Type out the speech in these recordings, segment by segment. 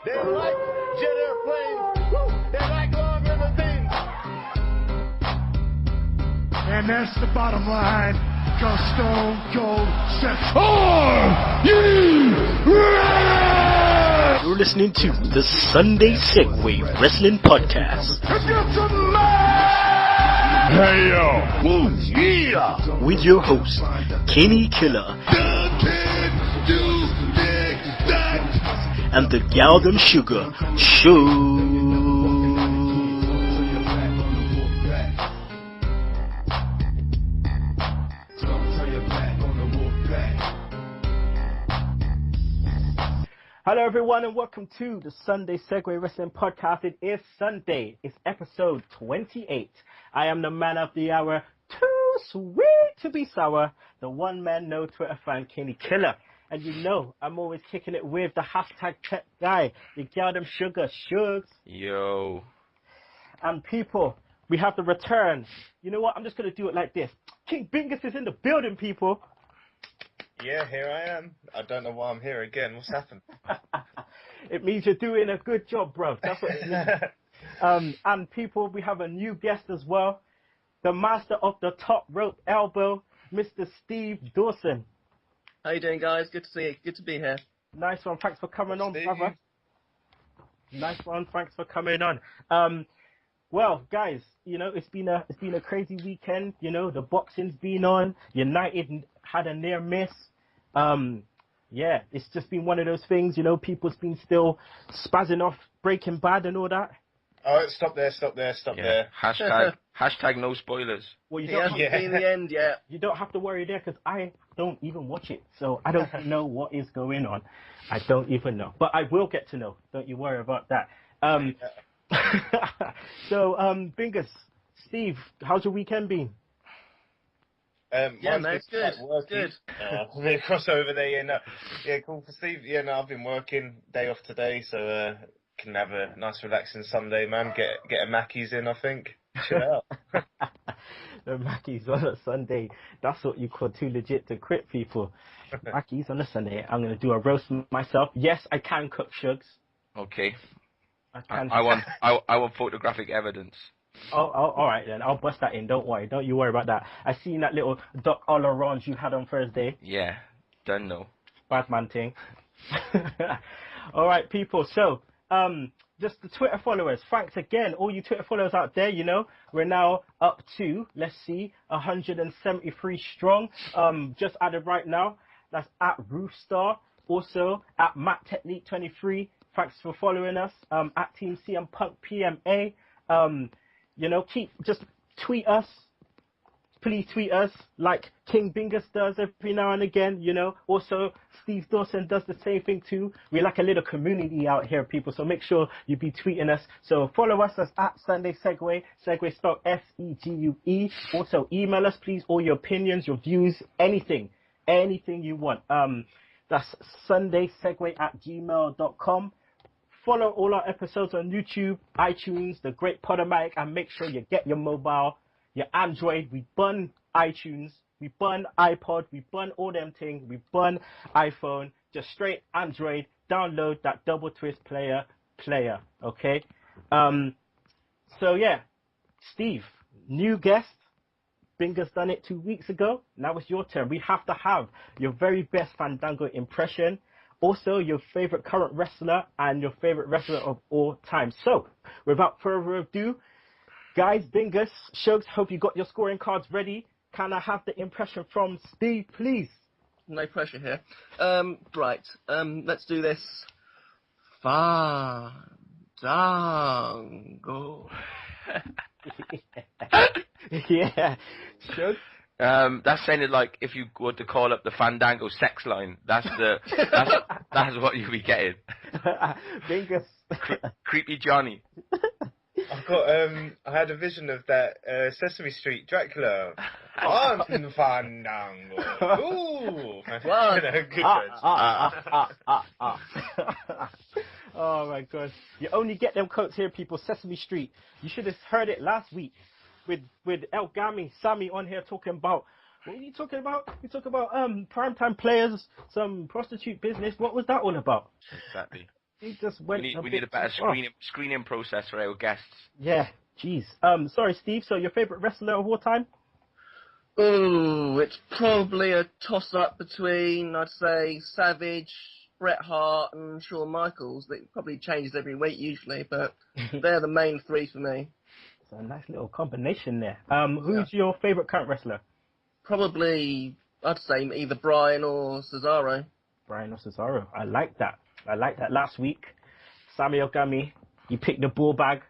They like jet airplanes. Woo! They like long limousines. And that's the bottom line. Cause Stone Cold said, "Are you ready?" You're listening to the Sunday Segue Wrestling Podcast. Hey yo, woo, yeah. With your host, Kenny Killer. And the Galdem Sugar Show. Hello everyone and welcome to the Sunday Segue Wrestling Podcast. It is Sunday. It's episode 28. I am the man of the hour, too sweet to be sour, the one man no Twitter fan, Kenny Killer. And you know, I'm always kicking it with the hashtag tech guy, the Galdem Sugar Shugs. Yo. And people, we have the return. You know what? I'm just going to do it like this. King Bingus is in the building, people. Yeah, here I am. I don't know why I'm here again. What's happened? It means you're doing a good job, bro. That's what it means. And people, we have a new guest as well. The master of the top rope elbow, Mr. Steve Dawson. How you doing, guys? Good to see you. Good to be here. Nice one. Thanks for coming on, brother. Nice one. Thanks for coming on. Well, guys, you know, it's been a crazy weekend. You know, the boxing's been on. United had a near miss. Yeah, it's just been one of those things. You know, people's been still spazzing off Breaking Bad and all that. Oh, stop there. Hashtag no spoilers. Well, you He don't hasn't seen the end yet. You don't have to worry there because I don't even watch it, so I don't know what is going on. I don't even know, but I will get to know. Don't you worry about that. So, Bingus, Steve, how's your weekend been? Yeah, man, it's good. Good. A bit of crossover there, yeah, cool for Steve. Yeah, no, I've been working, day off today, so can have a nice relaxing Sunday, man. Get a Mackey's in, I think. Chill out. The Mackey's on a Sunday. That's what you call too legit to quit, people. Mackey's on a Sunday. I'm going to do a roast myself. Yes, I can cook, Shugs. Okay. I want photographic evidence. Oh, all right then. I'll bust that in. Don't worry. Don't you worry about that. I seen that little Doc Orange you had on Thursday. Yeah, done no. Bad man thing. All right, people. So, just the Twitter followers. Thanks again, all you Twitter followers out there. You know, we're now up to 173 strong. Just added right now. That's at Roofstar. Also at Matt Technique 23. Thanks for following us. At Team CM Punk PMA. You know, just tweet us. Please tweet us like King Bingus does every now and again, you know. Also, Steve Dawson does the same thing too. We're like a little community out here, people, so make sure you be tweeting us. So follow us as at Sunday Segue, Segue spelled S-E-G-U-E. Also, email us, please, all your opinions, your views, anything you want. That's sundaysegue@gmail.com. Follow all our episodes on YouTube, iTunes, the Great Podomatic, and make sure you get your mobile, your Android. We burn iTunes, we burn iPod, we burn all them things, we burn iPhone. Just straight Android. Download that Double Twist player. Okay. So yeah, Steve, new guest. Bingus done it 2 weeks ago. Now it's your turn. We have to have your very best Fandango impression. Also, your favorite current wrestler and your favorite wrestler of all time. So, without further ado, guys, Bingus, Shugs, hope you got your scoring cards ready. Can I have the impression from Steve, please? No pressure here. Right. Let's do this. Fandango. Yeah, Shugs. That sounded like if you were to call up the Fandango sex line. That's what you'll be getting. Bingus. Creepy Johnny. I've got I had a vision of that Sesame Street Dracula. Fandango. Ooh. One. Good Oh my god. You only get them quotes here, people. Sesame Street. You should have heard it last week with El Gami, Sammy on here talking about, what were you talking about? You talk about primetime players, some prostitute business. What was that all about? Exactly. He just went. We need a better screening process for our guests. Yeah, jeez. Sorry, Steve. So your favorite wrestler of all time? Ooh, it's probably a toss-up between, I'd say, Savage, Bret Hart, and Shawn Michaels. It probably changes every week usually, but they're the main three for me. It's a nice little combination there. Who's your favorite current wrestler? Probably, I'd say either Bryan or Cesaro. Bryan or Cesaro. I like that. Last week, Samuel Gummy, he picked the ball bag.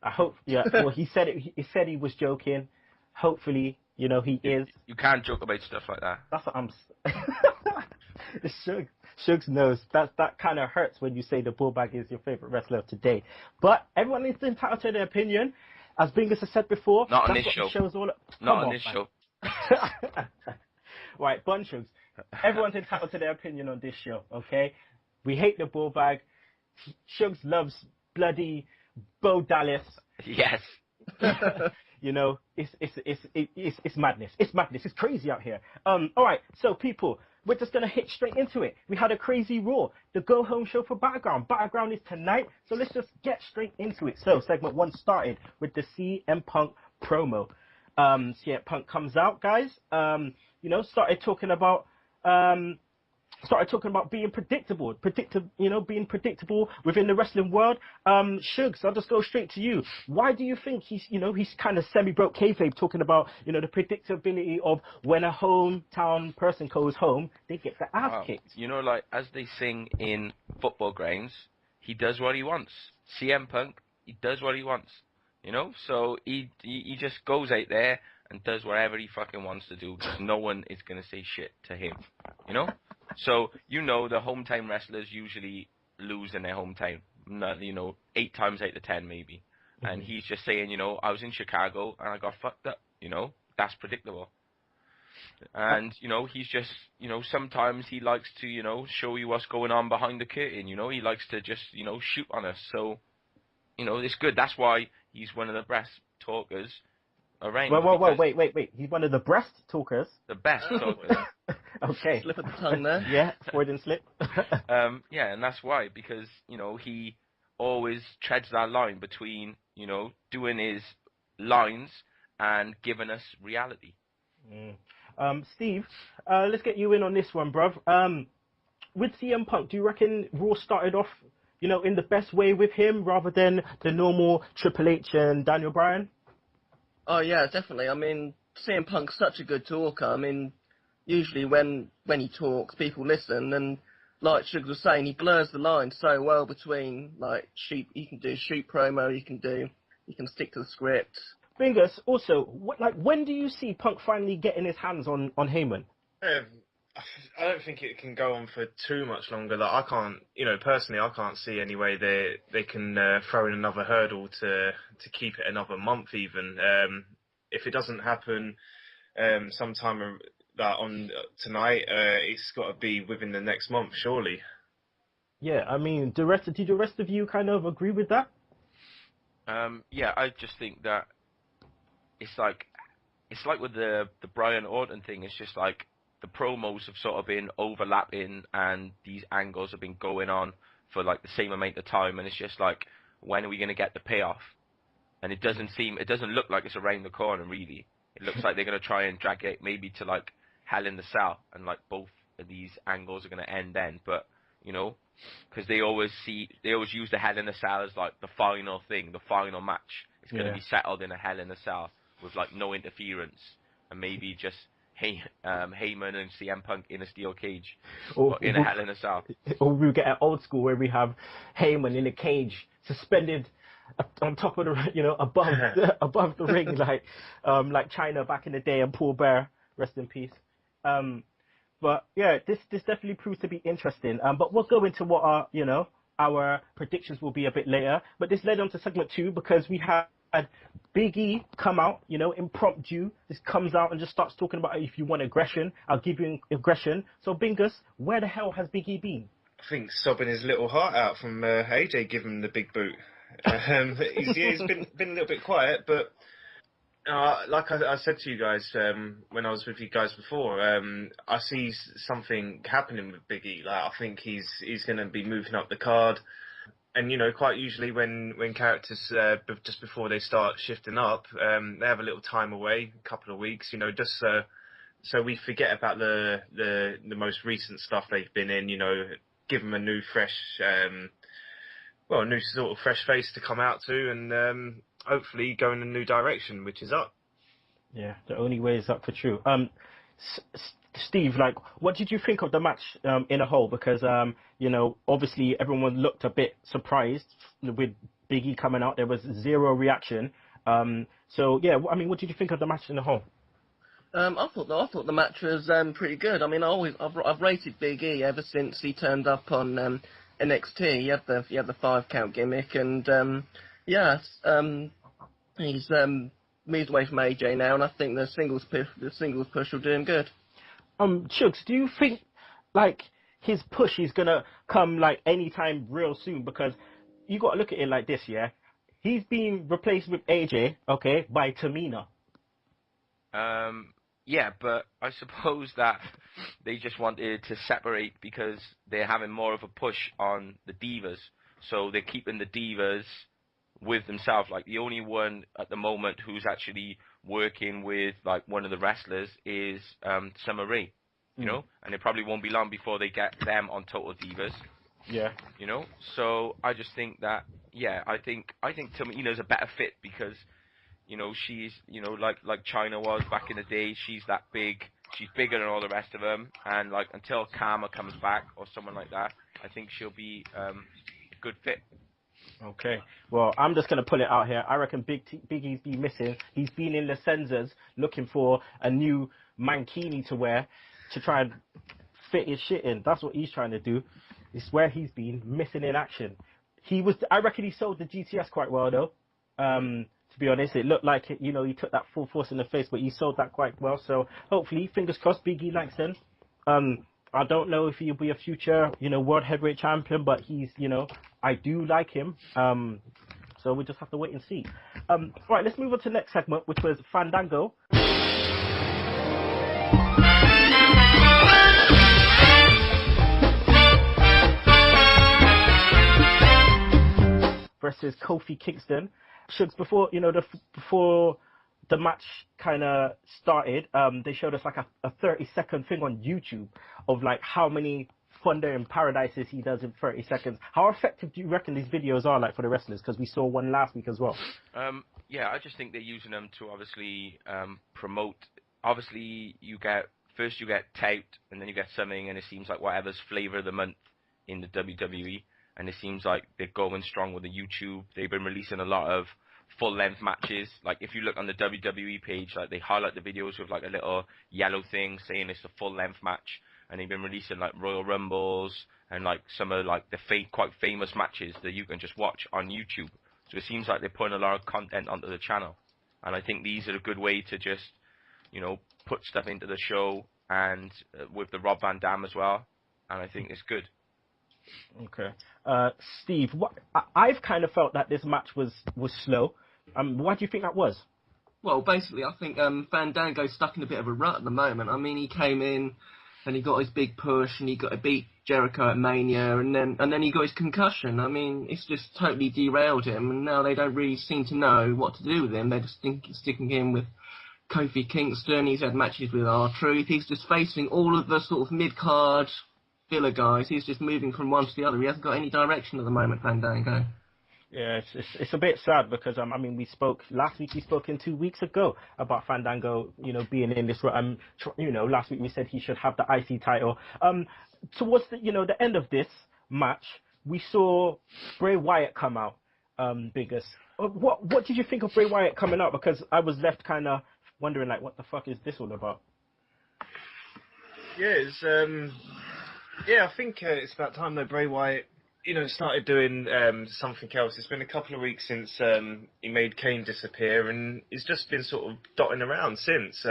I hope. Yeah. Well, he said it. He said he was joking. Hopefully. You know, he is. You can't joke about stuff like that. That's what I'm... Shugs knows. That kind of hurts when you say the Bullbag is your favorite wrestler of today. But everyone is entitled to their opinion. As Bingus has said before... Not on this show. Not on this show. Right, Shugs. Everyone's entitled to their opinion on this show, okay? We hate the Bullbag. Shugs loves bloody Bo Dallas. Yes. You know, it's madness. It's madness. It's crazy out here. All right, so people, we're just gonna hit straight into it. We had a crazy Raw, the go home show for Battleground. Battleground is tonight, so let's just get straight into it. So segment 1 started with the CM Punk promo. CM Punk comes out, guys. You know, started talking about being predictable, being predictable within the wrestling world. Shugs, I'll just go straight to you. Why do you think he's kind of semi-broke kayfabe talking about, the predictability of when a hometown person goes home, they get their ass kicked? You know, like, as they sing in football grounds, he does what he wants. CM Punk, he does what he wants. So he just goes out there and does whatever he fucking wants to do, because no one is going to say shit to him, So, the hometown wrestlers usually lose in their hometown, 8 times out of 10 maybe. Mm-hmm. And he's just saying, I was in Chicago and I got fucked up, that's predictable. And, he's just, sometimes he likes to, show you what's going on behind the curtain, he likes to just, shoot on us. So, it's good. That's why he's one of the best talkers around. Wait. He's one of the breast talkers? The best talkers. Okay. Slip of the tongue there. Yeah, Freudian slip. Yeah, and that's why, because, he always treads that line between, doing his lines and giving us reality. Steve, let's get you in on this one, bruv. With CM Punk, do you reckon Raw started off, in the best way with him rather than the normal Triple H and Daniel Bryan? Oh, yeah, definitely. I mean, CM Punk's such a good talker. I mean, usually when he talks, people listen, and like Shugs was saying, he blurs the line so well between, like, you can do shoot promo, you can stick to the script. Bingus, also, when do you see Punk finally getting his hands on Heyman? I don't think it can go on for too much longer. Like, I can't, personally, I can't see any way they can throw in another hurdle to keep it another month even. If it doesn't happen sometime on tonight, it's got to be within the next month, surely. Yeah, I mean, do the rest of you kind of agree with that? Yeah, I just think that it's like with the Bryan Orton thing. It's just like the promos have sort of been overlapping, and these angles have been going on for like the same amount of time, and it's just like, when are we going to get the payoff? And it doesn't look like it's around the corner, really. It looks like they're going to try and drag it maybe to like Hell in the Cell, and like both of these angles are going to end then. But because they always use the Hell in the Cell as like the final thing, the final match. It's going to be settled in a Hell in the Cell with like no interference, and maybe just Heyman and CM Punk in a steel cage, or in a Hell in a Cell. Or we get an old school where we have Heyman in a cage, suspended on top of the, above the ring, like China back in the day, and Paul Bear, rest in peace. But yeah, this definitely proves to be interesting. But we'll go into what our predictions will be a bit later. But this led on to segment 2 because we had Big E come out, impromptu. This comes out and just starts talking about, if you want aggression, I'll give you aggression. So Bingus, where the hell has Big E been? I think sobbing his little heart out from AJ giving him the big boot. He's been a little bit quiet, but Like I said to you guys when I was with you guys before, I see something happening with Big E. Like I think he's going to be moving up the card, and quite usually when characters just before they start shifting up, they have a little time away, a couple of weeks, just so we forget about the most recent stuff they've been in. Give them a new fresh, a new sort of fresh face to come out to, and hopefully go in a new direction, which is up. Yeah, the only way is up for true. Steve, like, what did you think of the match in a whole? Because obviously everyone looked a bit surprised with Big E coming out. There was zero reaction. So yeah, I mean, what did you think of the match in a whole? I thought the match was pretty good. I mean, I've rated Big E ever since he turned up on NXT. He had the 5 count gimmick, and he's moved away from AJ now, and I think the singles push will do him good. Chugs, do you think like his push is gonna come like anytime real soon? Because you got to look at it like this, yeah. He's being replaced with AJ, okay, by Tamina. Yeah, but I suppose that they just wanted to separate because they're having more of a push on the divas. So they're keeping the divas with themselves. Like, the only one at the moment who's actually working with, like, one of the wrestlers is Summer Rae, you know? And it probably won't be long before they get them on Total Divas. Yeah. So I just think that, yeah, I think Tamina's a better fit because... she's, like China was back in the day. She's that big. She's bigger than all the rest of them. And, like, until Karma comes back or someone like that, I think she'll be a good fit. Okay. Well, I'm just going to put it out here. I reckon Big E's been missing. He's been in the censors looking for a new mankini to wear to try and fit his shit in. That's what he's trying to do. It's where he's been missing in action. I reckon he sold the GTS quite well, though. To be honest, it looked like he took that full force in the face, but he sold that quite well. So hopefully, fingers crossed, Big E Langston. I don't know if he'll be a future, world heavyweight champion, but he's, I do like him. So we just have to wait and see. Right, let's move on to the next segment, which was Fandango. Versus Kofi Kingston. Shugs, before the match kind of started, they showed us like a 30-second thing on YouTube of like how many Thunder in Paradises he does in 30 seconds. How effective do you reckon these videos are like for the wrestlers? Because we saw one last week as well. Yeah, I just think they're using them to obviously promote. Obviously, you get taped, and then you get something, and it seems like whatever's flavor of the month in the WWE. And it seems like they're going strong with the YouTube. They've been releasing a lot of full-length matches. Like, if you look on the WWE page, like, they highlight the videos with, like, a little yellow thing saying it's a full-length match. And they've been releasing, like, Royal Rumbles and, like, some of, like, the quite famous matches that you can just watch on YouTube. So it seems like they're putting a lot of content onto the channel. And I think these are a good way to just, put stuff into the show, and with the Rob Van Dam as well. And I think it's good. Okay. Steve, I've kind of felt that this match was slow. Why do you think that was? Well, basically, I think Fandango's stuck in a bit of a rut at the moment. I mean, he came in and he got his big push and he got to beat Jericho at Mania, and then he got his concussion. I mean, it's just totally derailed him, and now they don't really seem to know what to do with him. They're just sticking him with Kofi Kingston. He's had matches with R-Truth. He's just facing all of the sort of mid-card filler guys. He's just moving from one to the other. He hasn't got any direction at the moment, Fandango. Yeah, it's a bit sad because we spoke last week. We spoke 2 weeks ago about Fandango, being in this. Last week we said he should have the IC title. Towards the end of this match, we saw Bray Wyatt come out. Biggest. What did you think of Bray Wyatt coming out? Because I was left kind of wondering, like, what the fuck is this all about? Yeah, I think it's about time that Bray Wyatt, started doing something else. It's been a couple of weeks since he made Kane disappear, and he's just been sort of dotting around since.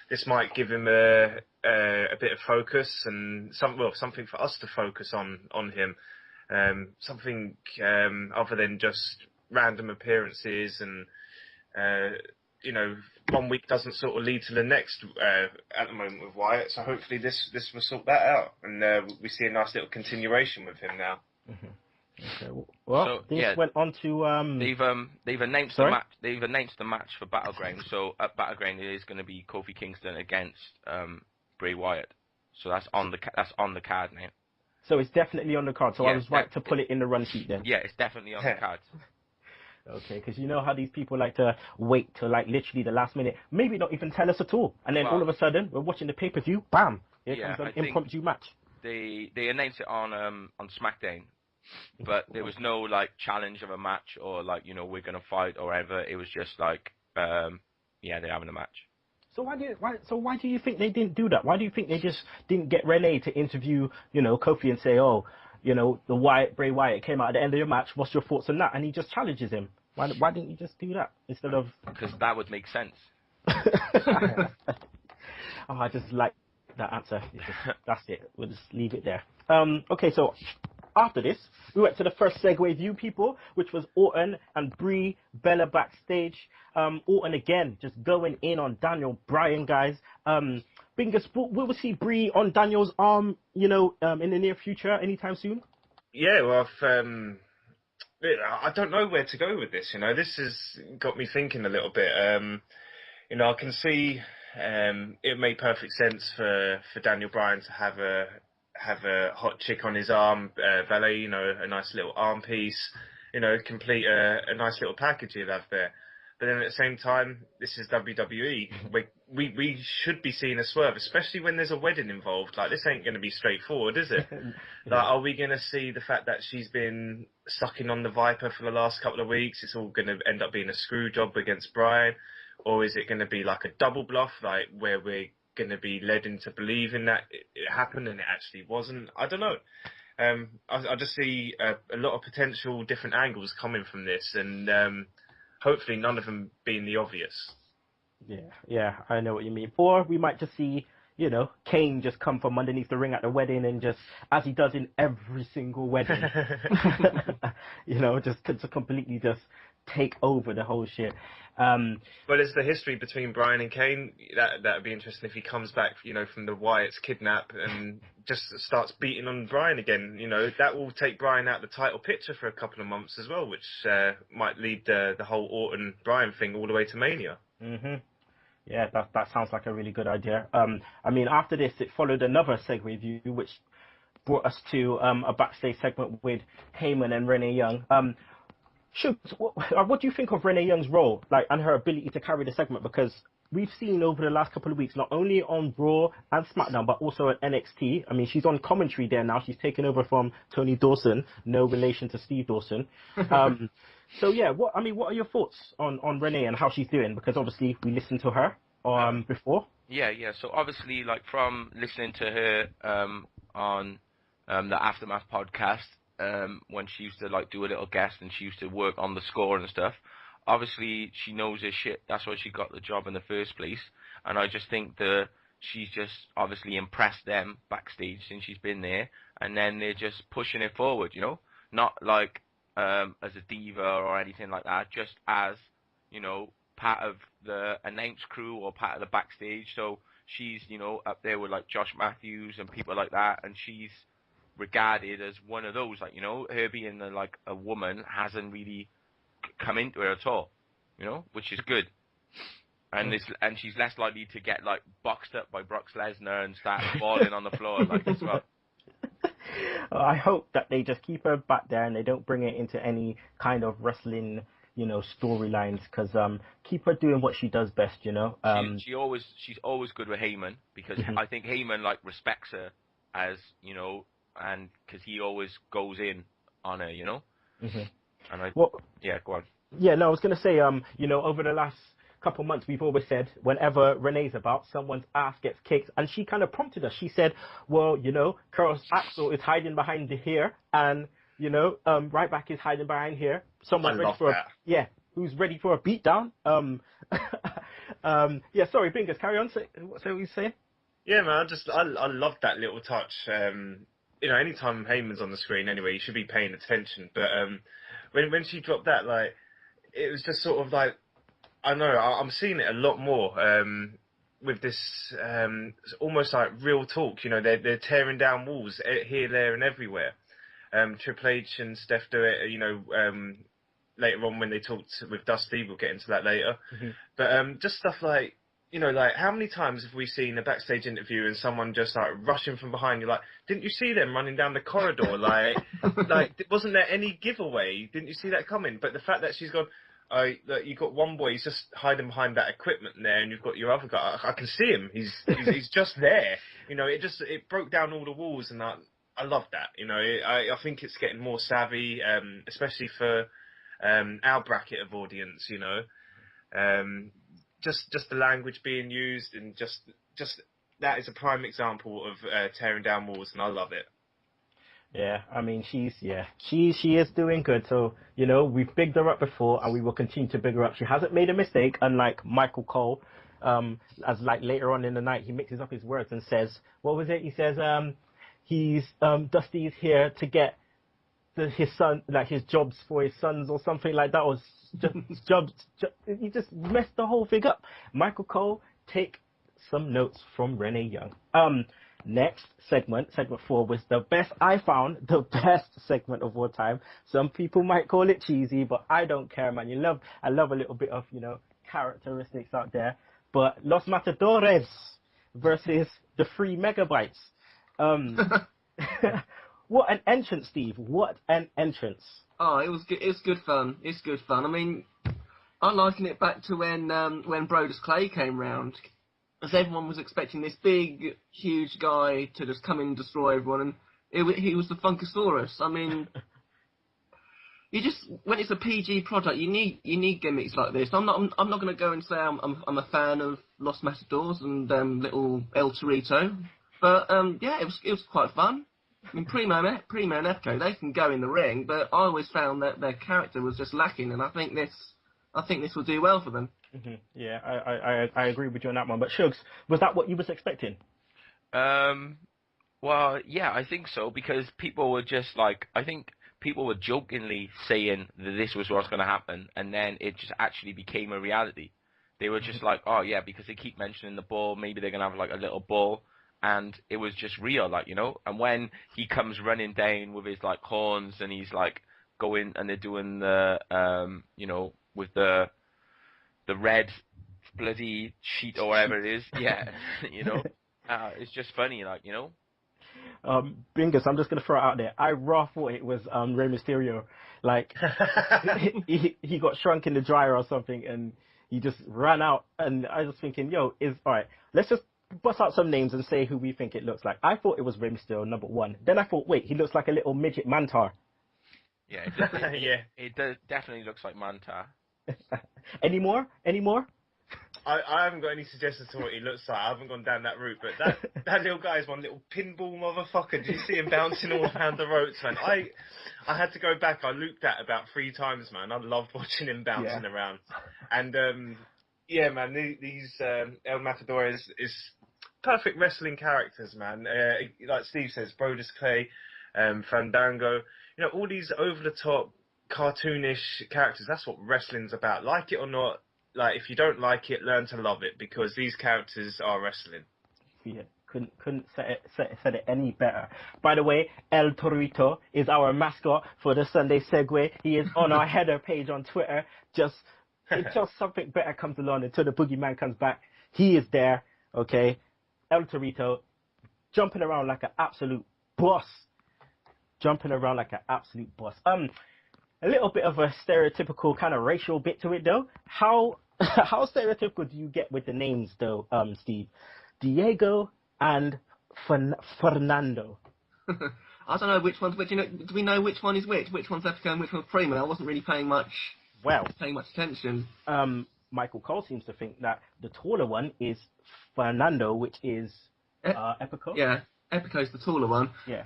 This might give him a bit of focus and something for us to focus on him. Something other than just random appearances and one week doesn't sort of lead to the next at the moment with Wyatt. So hopefully this will sort that out, and we see a nice little continuation with him now. Okay. Well, this went on to they've announced the match. They've announced the match for Battleground. So at Battleground it is going to be Kofi Kingston against Bray Wyatt. So that's on the card now. So it's definitely on the card. So I was right to put it in the run sheet then. Yeah, it's definitely on the card. Okay, because you know how these people like to wait till like literally the last minute, maybe not even tell us at all, and then all of a sudden we're watching the pay-per-view, bam, here comes an impromptu match. They announced it on Smackdown, but there was no like challenge of a match or like we're gonna fight or whatever. It was just like they're having a match. So why do you think they didn't do that? Why do you think they just didn't get Rene to interview Kofi and say, oh, the Bray Wyatt came out at the end of your match. What's your thoughts on that? And he just challenges him. Why didn't you just do that instead of? Because that would make sense. I just like that answer. That's it. We'll just leave it there. Okay, so after this, we went to the first segue view, people, which was Orton and Brie Bella backstage. Orton again just going in on Daniel Bryan, guys. Bingus, will we see Brie on Daniel's arm, in the near future, anytime soon? Yeah, well, I don't know where to go with this. This has got me thinking a little bit. I can see it made perfect sense for Daniel Bryan to have a hot chick on his arm, valet, a nice little arm piece, complete a nice little package you'd have there. But then at the same time, this is WWE. We should be seeing a swerve, especially when there's a wedding involved. Like, this ain't going to be straightforward, is it? Like, are we going to see the fact that she's been sucking on the Viper for the last couple of weeks? It's all going to end up being a screw job against Bryan? Or is it going to be like a double bluff, like where we're going to be led into believing that it happened and it actually wasn't? I don't know. I just see a lot of potential different angles coming from this, and hopefully none of them being the obvious. Yeah, I know what you mean. Or we might just see, Kane just come from underneath the ring at the wedding and just, as he does in every single wedding, just completely just take over the whole shit. But it's the history between Bryan and Kane. That'd be interesting if he comes back, from the Wyatt's kidnap and just starts beating on Bryan again. That will take Bryan out of the title picture for a couple of months as well, which might lead the whole Orton Bryan thing all the way to Mania. Mhm. Yeah, that sounds like a really good idea. After this, it followed another segue view, which brought us to a backstage segment with Heyman and Renee Young. What do you think of Renee Young's role, and her ability to carry the segment? Because we've seen over the last couple of weeks, not only on Raw and SmackDown, but also at NXT. She's on commentary there now. She's taken over from Tony Dawson, no relation to Steve Dawson. So yeah, what are your thoughts on Renee and how she's doing? Because obviously we listened to her before. Yeah. So obviously, from listening to her on the Aftermath podcast. When she used to do a little guest and she used to work on the score and stuff. Obviously, she knows her shit. That's why she got the job in the first place. And I just think that she's just obviously impressed them backstage since she's been there. And then they're just pushing it forward, Not as a diva or anything like that, just as, part of the announce crew or part of the backstage. So she's, up there with Josh Matthews and people like that. And she's regarded as one of those, her being a woman hasn't really come into her at all, which is good. And she's less likely to get boxed up by Brock Lesnar and start falling on the floor as well. I hope that they just keep her back there and they don't bring it into any kind of wrestling, storylines, because keep her doing what she does best, She's always good with Heyman, because I think Heyman respects her as, and because he always goes in on her, And go on. Yeah, no, I was going to say, over the last couple months, we've always said, whenever Renee's about, someone's ass gets kicked, and she kind of prompted us. She said, well, Axel is hiding behind here, and, Ryback is hiding behind here. Someone ready for who's ready for a beatdown. Sorry, Bingus, carry on. Say what you saying? Yeah, man, I love that little touch. Anytime Heyman's on the screen, anyway, you should be paying attention. But when she dropped that, it was just sort of I know. I'm seeing it a lot more with this almost like real talk. You know, they're tearing down walls here, there, and everywhere. Triple H and Steph do it. You know, later on when they talked with Dusty, we'll get into that later. Mm-hmm. But just stuff like, you know, like how many times have we seen a backstage interview and someone just like rushing from behind you, like, didn't you see them running down the corridor? Like wasn't there any giveaway? Didn't you see that coming? But the fact that she's gone, that you got one boy, he's just hiding behind that equipment there, and you've got your other guy. I can see him. He's just there. You know, it broke down all the walls, and I love that. You know, I think it's getting more savvy, especially for our bracket of audience. You know, just the language being used, and just that is a prime example of tearing down walls, and I love it. Yeah, I mean, she is doing good. So, you know, we've bigged her up before, and we will continue to big her up. She hasn't made a mistake, unlike Michael Cole. As like later on in the night, he mixes up his words and says, what was it? He says, Dusty's here to get his son, like his jobs for his sons or something like that, or just jobs. He just messed the whole thing up. Michael Cole, take some notes from Rene Young. Next segment 4, was the best segment of all time. Some people might call it cheesy, but I don't care, man. I love a little bit of, you know, characteristics out there. But Los Matadores versus the 3 megabytes. What an entrance, Steve. What an entrance. Oh, it was good. It's good fun. It's good fun. I mean, I'm liking it back to when Brodus Clay came round. As everyone was expecting this big, huge guy to just come in and destroy everyone, and he was the Funkasaurus. I mean, when it's a PG product, you need gimmicks like this. I'm not going to go and say I'm a fan of Los Matadors and little El Torito, but yeah, it was quite fun. I mean, Primo and Echo, they can go in the ring, but I always found that their character was just lacking, and I think this will do well for them. Mm-hmm. Yeah, I agree with you on that one. But Shugs, was that what you was expecting? Well, yeah, I think so, because people were just like, I think people were jokingly saying that this was what's going to happen, and then it just actually became a reality. They were just like, oh yeah, because they keep mentioning the ball, maybe they're going to have like a little ball, and it was just real, like, you know. And when he comes running down with his like horns, and he's like going, and they're doing the, you know, with the red bloody sheet or whatever it is, yeah, you know, it's just funny, like, you know. Bingus, I'm just gonna throw it out there. I raw thought it was Rey Mysterio, like he got shrunk in the dryer or something, and he just ran out. And I was thinking, yo, alright. Let's just bust out some names and say who we think it looks like. I thought it was Rey Mysterio, number 1. Then I thought, wait, he looks like a little midget Mantar. Yeah, it definitely looks like Mantar. Any more? I haven't got any suggestions to what he looks like. I haven't gone down that route, but that little guy is one little pinball motherfucker. Did you see him bouncing all around the ropes, man? I had to go back. I looped that about 3 times, man. I loved watching him bouncing around. And yeah, man, these El Matadores is perfect wrestling characters, man. Like Steve says, Brodus Clay, Fandango, you know, all these over the top, cartoonish characters. That's what wrestling's about. Like it or not, like, if you don't like it, learn to love it, because these characters are wrestling. Yeah, couldn't said it any better. By the way, El Torito is our mascot for the Sunday Segue. He is on our header page on Twitter. Until something better comes along, until the boogeyman comes back, he is there. Okay, El Torito jumping around like an absolute boss. A little bit of a stereotypical kind of racial bit to it, though. How stereotypical do you get with the names, though, Steve? Diego and Fernando. I don't know which one's which. You know, do we know which one is which? Which one's Epico and which one's Primo? I wasn't really paying much attention. Michael Cole seems to think that the taller one is Fernando, which is Epico. Yeah, Epico's the taller one. Yeah.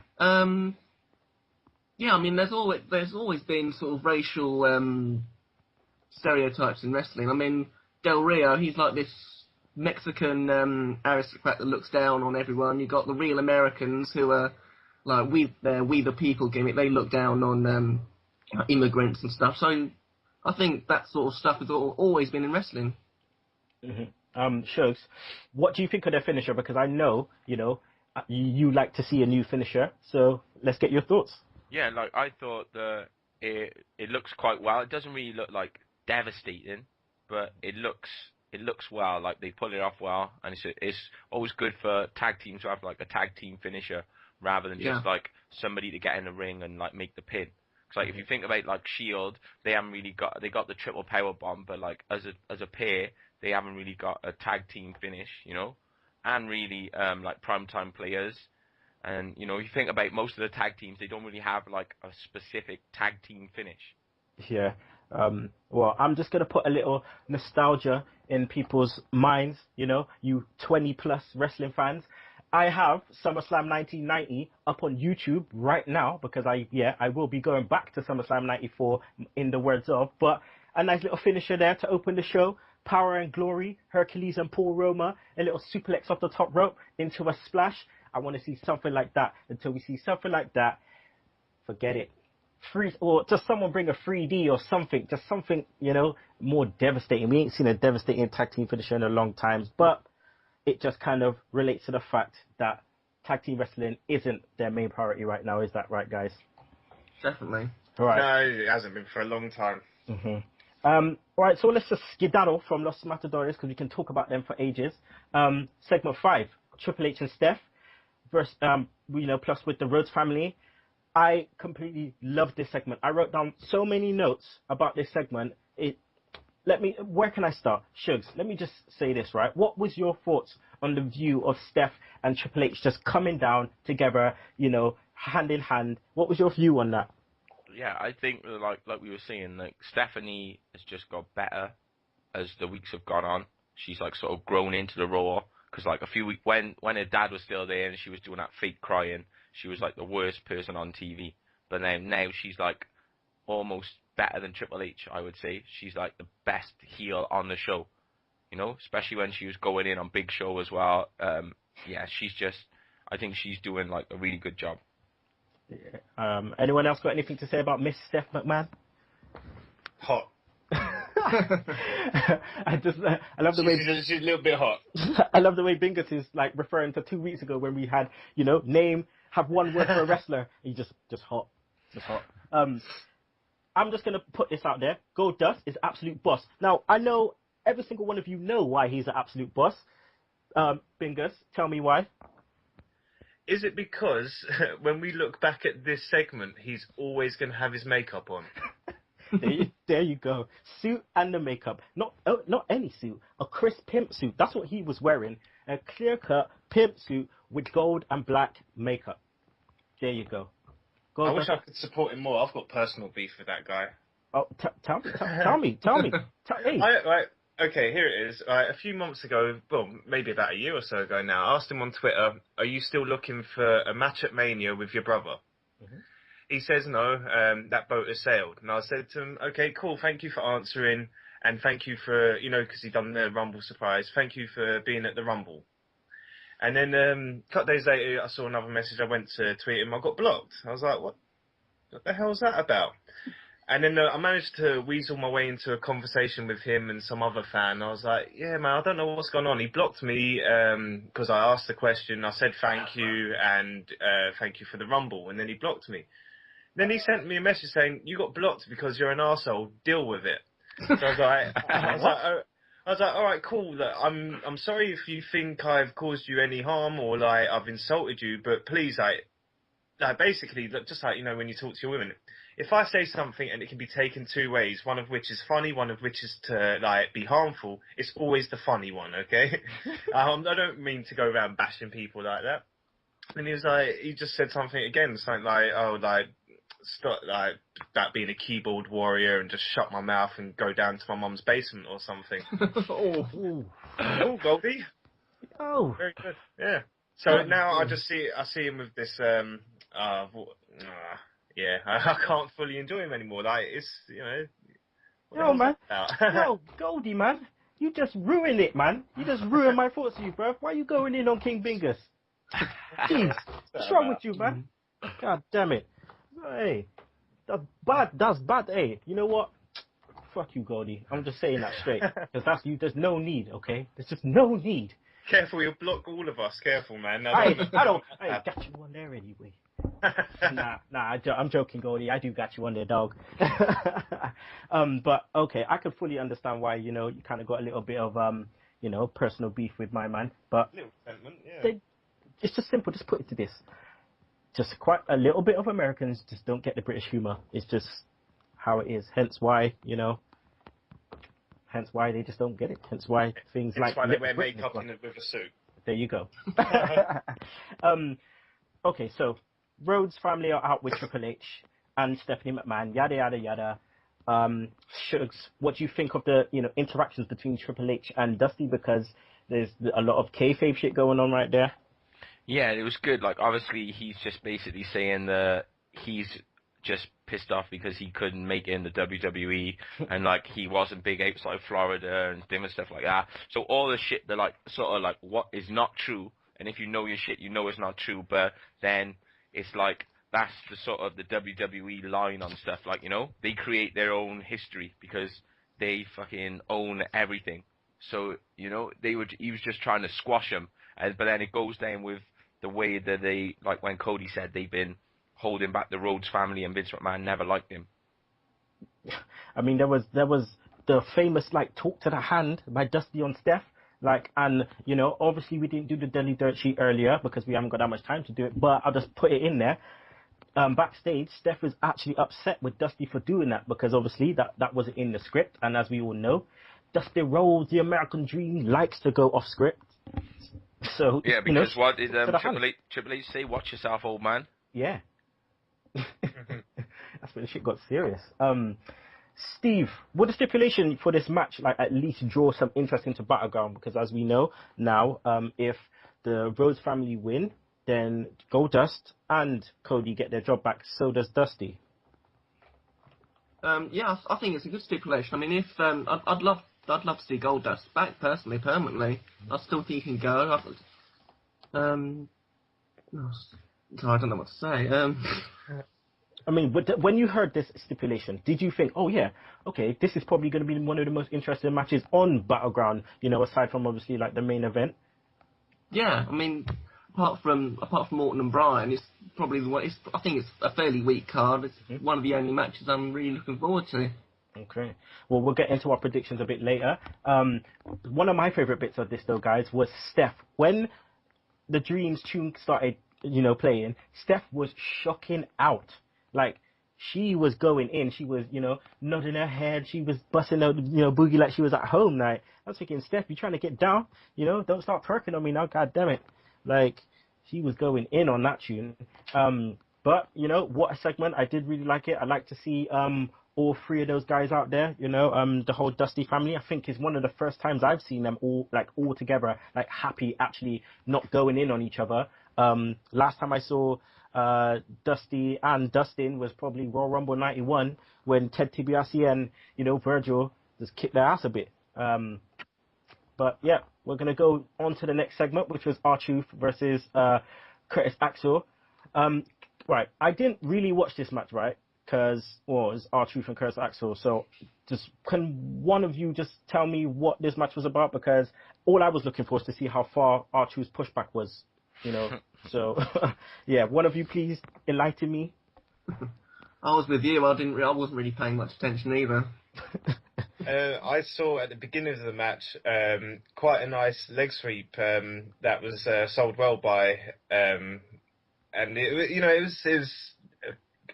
Yeah, I mean, there's always been sort of racial stereotypes in wrestling. I mean, Del Rio, he's like this Mexican aristocrat that looks down on everyone. You've got the real Americans who are like we the people gimmick. They look down on immigrants and stuff. So I think that sort of stuff has always been in wrestling. Shugs, what do you think of their finisher? Because I know, you like to see a new finisher, so let's get your thoughts. Yeah, like I thought that it looks quite well. It doesn't really look like devastating, but it looks well. Like they pull it off well, and it's always good for tag teams to have like a tag team finisher rather than just like somebody to get in the ring and like make the pin. Because like if you think about like Shield, they got the triple power bomb, but like as a pair, they haven't really got a tag team finish, and really like primetime players. And you think about most of the tag teams, they don't really have like a specific tag team finish. Yeah. Well, I'm just gonna put a little nostalgia in people's minds. You 20+ wrestling fans. I have SummerSlam 1990 up on YouTube right now because I will be going back to SummerSlam 94 in the words of, but a nice little finisher there to open the show. Power and Glory, Hercules and Paul Roma, a little suplex off the top rope into a splash. I want to see something like that. Until we see something like that, forget it. Or just someone bring a 3D or something, just something, more devastating. We ain't seen a devastating tag team finisher in a long time, but it just kind of relates to the fact that tag team wrestling isn't their main priority right now. Is that right, guys? Definitely. Right. No, it hasn't been for a long time. Right, so let's just skedaddle from Los Matadores because we can talk about them for ages. Segment 5, Triple H and Steph versus, plus with the Rhodes family. I completely love this segment. I wrote down so many notes about this segment. Where can I start? Shugs, let me just say this, right? What was your thoughts on the view of Steph and Triple H just coming down together, hand in hand? What was your view on that? Yeah, I think like we were saying, like Stephanie has just got better as the weeks have gone on. She's like sort of grown into the role because like a few weeks when her dad was still there and she was doing that fake crying, she was like the worst person on TV. But then now she's like almost better than Triple H, I would say. She's like the best heel on the show, especially when she was going in on Bigshow as well. I think she's doing like a really good job. Yeah. Anyone else got anything to say about Miss Steph McMahon? Hot. I love the way she's a little bit hot. I love the way Bingus is like referring to 2 weeks ago when we had have one word for a wrestler. He's just hot, just hot. I'm just gonna put this out there. Goldust is absolute boss. Now I know every single one of you know why he's an absolute boss. Bingus, tell me why. Is it because when we look back at this segment, he's always going to have his makeup on? There you go. Suit and the makeup. Not any suit. A crisp pimp suit. That's what he was wearing. A clear-cut pimp suit with gold and black makeup. There you go. I wish I could support him more. I've got personal beef with that guy. Oh, tell me. Hey. Right. Okay, here it is. A few months ago, well, maybe about a year or so ago now, I asked him on Twitter, are you still looking for a match at Mania with your brother? Mm-hmm. He says no, that boat has sailed. And I said to him, okay, cool, thank you for answering, and thank you for, because he done the Rumble surprise, thank you for being at the Rumble. And then a couple days later, I saw another message, I went to tweet him, I got blocked. I was like, what the hell is that about? And then I managed to weasel my way into a conversation with him and some other fan. I was like, yeah, man, I don't know what's going on. He blocked me because I asked the question. I said thank you and thank you for the Rumble. And then he blocked me. Then he sent me a message saying, you got blocked because you're an arsehole. Deal with it. So I was like, all right, cool. Look, I'm sorry if you think I've caused you any harm or like I've insulted you, but please, basically, just like, when you talk to your women, if I say something and it can be taken 2 ways, one of which is funny, one of which is to like be harmful, it's always the funny one, okay? I don't mean to go around bashing people like that. And he just said something again, something like, stop like that being a keyboard warrior and just shut my mouth and go down to my mum's basement or something. Oh, Goldie. Oh, very good. Yeah. So now I see him with this. Yeah, I can't fully enjoy him anymore. Like it's Yo, man. Yo, Goldie, man. You just ruined it, man. You just ruined my thoughts of you, bro. Why are you going in on King Bingus? Jeez, what's wrong with you, man? God damn it. Hey, that's bad. Hey, you know what? fuck you, Goldie. I'm just saying that straight. Because that's you. There's no need, okay? There's just no need. Careful, you'll block all of us. Careful, man. No, I got you on there anyway. I'm joking, Goldie. I do got you on there, dog. But okay, I can fully understand why, you kind of got a little bit of, personal beef with my man. But little resentment, yeah. It's just simple. Just put it to this. Just quite a little bit of Americans just don't get the British humor. It's just how it is. Hence why they just don't get it. Hence why things it's like why they wear makeup with a suit. There you go. Okay, so Rhodes family are out with Triple H and Stephanie McMahon. Yada yada yada. Shugs, what do you think of the interactions between Triple H and Dusty? Because there's a lot of kayfabe shit going on right there. Yeah, it was good. Like, obviously, he's just basically saying that he's just pissed off because he couldn't make it in the WWE, and like he wasn't big outside Florida and different stuff like that. So all the shit that like sort of like what is not true, and if you know your shit, you know it's not true. But then it's like that's the sort of the WWE line on stuff. Like, they create their own history because they fucking own everything. So he was just trying to squash him, but then it goes down with the way that they, like when Cody said they've been holding back the Rhodes family and Vince McMahon never liked him. I mean, there was the famous like talk to the hand by Dusty on Steph, like, and obviously we didn't do the Deli Dirt Sheet earlier because we haven't got that much time to do it, but I'll just put it in there. Backstage, Steph was actually upset with Dusty for doing that because obviously that wasn't in the script, and as we all know, Dusty Rhodes, the American Dream, likes to go off script. So yeah, because what did Triple H say? Watch yourself, old man. Yeah. That's when the shit got serious. Steve, would the stipulation for this match like at least draw some interest into Battleground? Because as we know now, if the Rhodes family win, then Goldust and Cody get their job back. So does Dusty. Yeah, I think it's a good stipulation. I mean, if I'd love to see Goldust back personally, permanently. I still think he can go. I don't know what to say. I mean, when you heard this stipulation, did you think, oh yeah, okay, this is probably going to be one of the most interesting matches on Battleground, aside from obviously like the main event? Yeah, I mean, apart from Orton and Bryan, it's probably I think it's a fairly weak card. It's one of the only matches I'm really looking forward to. Okay. Well, we'll get into our predictions a bit later. One of my favorite bits of this, though, guys, was Steph. When the Dreams tune started, playing, Steph was shocking out. Like, she was going in. She was, nodding her head. She was busting out, boogie like she was at home. Like, I was thinking, Steph, you trying to get down? Don't start twerking on me now. God damn it. Like, she was going in on that tune. But, what a segment. I did really like it. I like to see all three of those guys out there, the whole Dusty family. I think is one of the first times I've seen them all together, like happy, actually not going in on each other. Last time I saw Dusty and Dustin was probably Royal Rumble 91 when Ted DiBiase and, Virgil just kicked their ass a bit. But yeah, we're going to go on to the next segment, which was R-Truth versus Curtis Axel. Right, I didn't really watch this match, right? Because, it's R-Truth and Curtis Axel. So, can one of you just tell me what this match was about? Because all I was looking for is to see how far R-Truth's pushback was, So, yeah, one of you please enlighten me. I was with you. I wasn't really paying much attention either. I saw at the beginning of the match quite a nice leg sweep that was sold well by, and it was.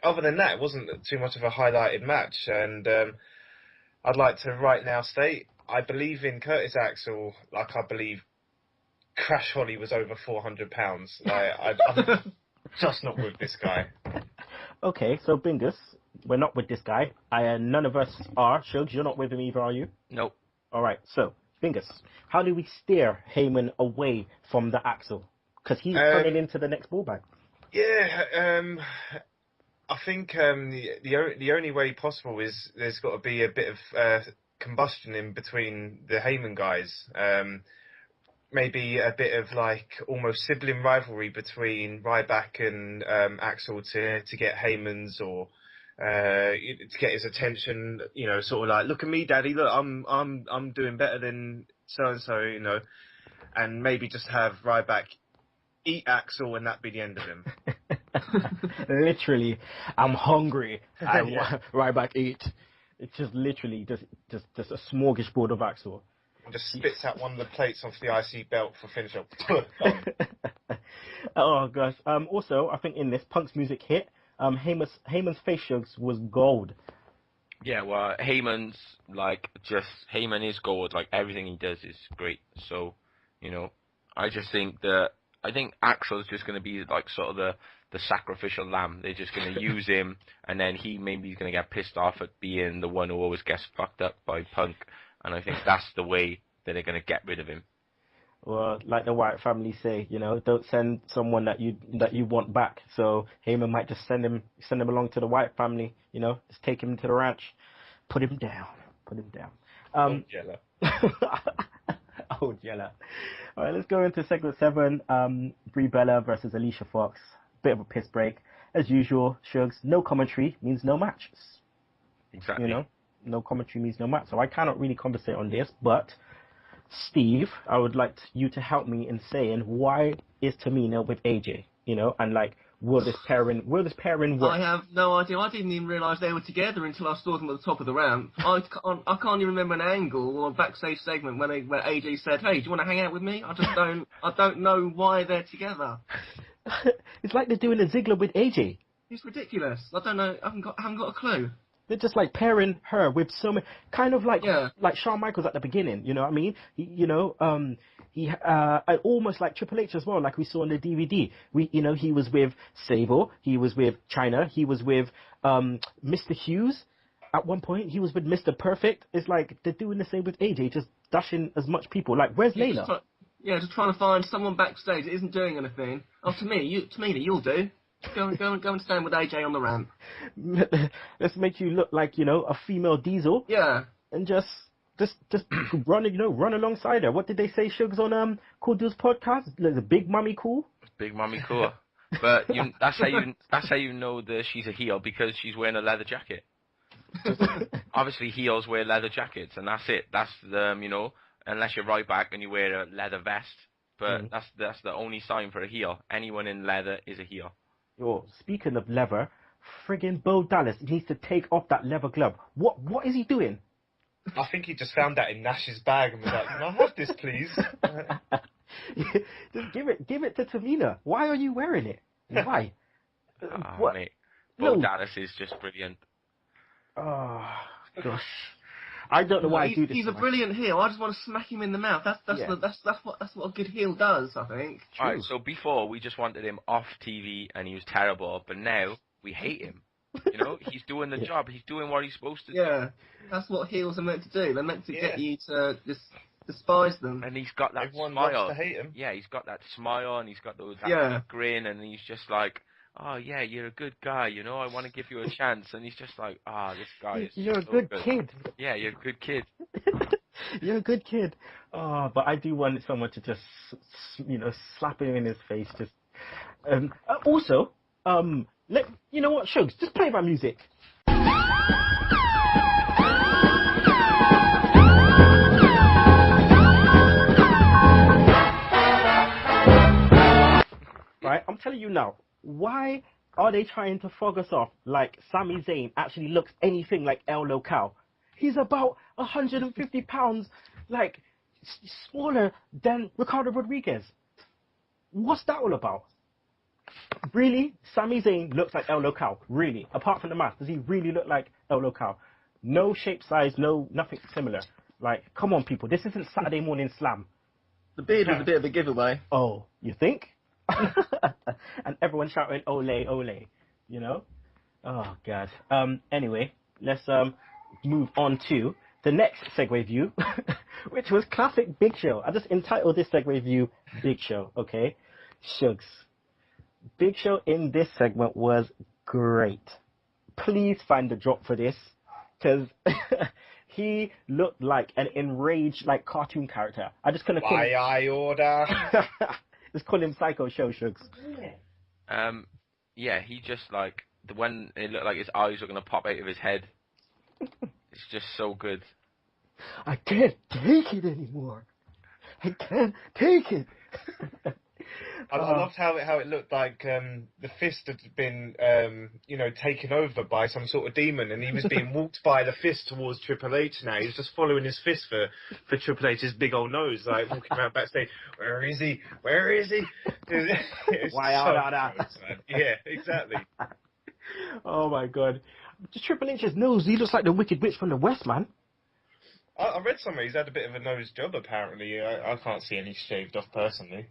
Other than that, it wasn't too much of a highlighted match, and I'd like to right now state I believe in Curtis Axel like I believe Crash Holly was over 400 pounds. I'm just not with this guy. Okay, so Bingus, we're not with this guy. None of us are. Shugs, you're not with him either, are you? Nope. All right, so Bingus, how do we steer Heyman away from the Axel? Because he's turning into the next ball bag. Yeah, I think the only way possible is there's got to be a bit of combustion in between the Heyman guys. Maybe a bit of like almost sibling rivalry between Ryback and Axel to get Heyman's or to get his attention, sort of like, look at me, daddy, look, I'm doing better than so and so, and maybe just have Ryback eat Axel and that be the end of him. Literally, I'm hungry. Ryback eat. It's just literally just a smorgasbord of Axel. And just spits out one of the plates off the IC belt for finish up. Oh gosh. Also, I think in this Punk's music hit, Heyman's face shows was gold. Yeah, well, Heyman is gold. Like, everything he does is great. So, I just think Axel's just going to be like sort of the sacrificial lamb. They're just going to use him, and then maybe he's going to get pissed off at being the one who always gets fucked up by Punk. And I think that's the way that they're going to get rid of him. Well, like the Wyatt family say, don't send someone that you want back. So Heyman might just send him along to the Wyatt family. Just take him to the ranch, put him down. Jella. Oh, Jella. All right, let's go into segment 7. Brie Bella versus Alicia Fox. Bit of a piss break, as usual. Shugs, no commentary means no matches. Exactly. No commentary means no match. So I cannot really conversate on this, but Steve, I would like you to help me in saying, why is Tamina with AJ? And like, will this pairing work? I have no idea. I didn't even realise they were together until I saw them at the top of the ramp. I can't even remember an angle or a backstage segment where AJ said, "Hey, do you want to hang out with me?" I don't know why they're together. It's like they're doing a Ziggler with AJ. It's ridiculous. I don't know. I haven't got a clue. They're just like pairing her with so many, kind of like Shawn Michaels at the beginning. You know what I mean? He almost like Triple H as well, like we saw on the DVD. He was with Sable, he was with Chyna, he was with Mr. Hughes. At one point, he was with Mr. Perfect. It's like they're doing the same with AJ, just dashing as much people. Like, where's Layla? Just trying to find someone backstage that isn't doing anything. Oh, Tamina, you'll do. Go and stand with AJ on the ramp. Let's make you look like, a female Diesel. Yeah. And just run alongside her. What did they say, Shugs, on Cool Dude's podcast? The Big Mummy Cool? Big Mummy Cool. But that's how you know that she's a heel, because she's wearing a leather jacket. Obviously, heels wear leather jackets, and that's it. That's unless you're Ryback and you wear a leather vest. But that's the only sign for a heel. Anyone in leather is a heel. Oh, speaking of leather, friggin' Bo Dallas needs to take off that leather glove. What is he doing? I think he just found that in Nash's bag and was like, "Can I have this, please?" Just give it to Tamina. Why are you wearing it? Why? What? Mate, Bo Dallas is just brilliant. Oh gosh, I don't know why I do this. He's a brilliant heel. I just want to smack him in the mouth. That's what a good heel does, I think. All right. So before we just wanted him off TV and he was terrible, but now we hate him. He's doing the job. He's doing what he's supposed to do. Yeah, that's what heels are meant to do. They're meant to get you to despise them. And he's got that Everyone smile. loves to hate him. Yeah, he's got that smile and he's got that grin, and he's just like, "Oh yeah, you're a good guy. I want to give you a chance." And he's just like, this guy is. You're a good kid. Yeah, you're a good kid. You're a good kid. Oh, but I do want someone to just, slap him in his face. Just, also, you know what, Shugs, just play my music. Right, I'm telling you now, why are they trying to fog us off like Sami Zayn actually looks anything like El Local? He's about 150 pounds, like, smaller than Ricardo Rodriguez. What's that all about? Really? Sami Zayn looks like El Local. Really? Apart from the mask, does he really look like El Local? No shape, size, nothing similar. Like, come on, people. This isn't Saturday Morning Slam. The beard was a bit of a giveaway. Oh, you think? And everyone shouting, "Ole, ole," Oh, God. Anyway, let's move on to the next segue view, which was classic Big Show. I just entitled this segue view Big Show, okay? Shugs. Big Show in this segment was great. Please find the drop for this, because he looked like an enraged, cartoon character. I just couldn't call him... I order. Just call him Psycho Show, Shugs. Yeah, he just when it looked like his eyes were going to pop out of his head. It's just so good. I can't take it anymore. I can't take it. I loved how it looked like the fist had been, taken over by some sort of demon, and he was being walked by the fist towards Triple H now. He was just following his fist for Triple H's big old nose, like walking around backstage. Where is he? Where is he? Why out? Yeah, exactly. Oh my god. Just Triple H's nose, he looks like the Wicked Witch from the West, man. I read somewhere he's had a bit of a nose job, apparently. I can't see any shaved off personally.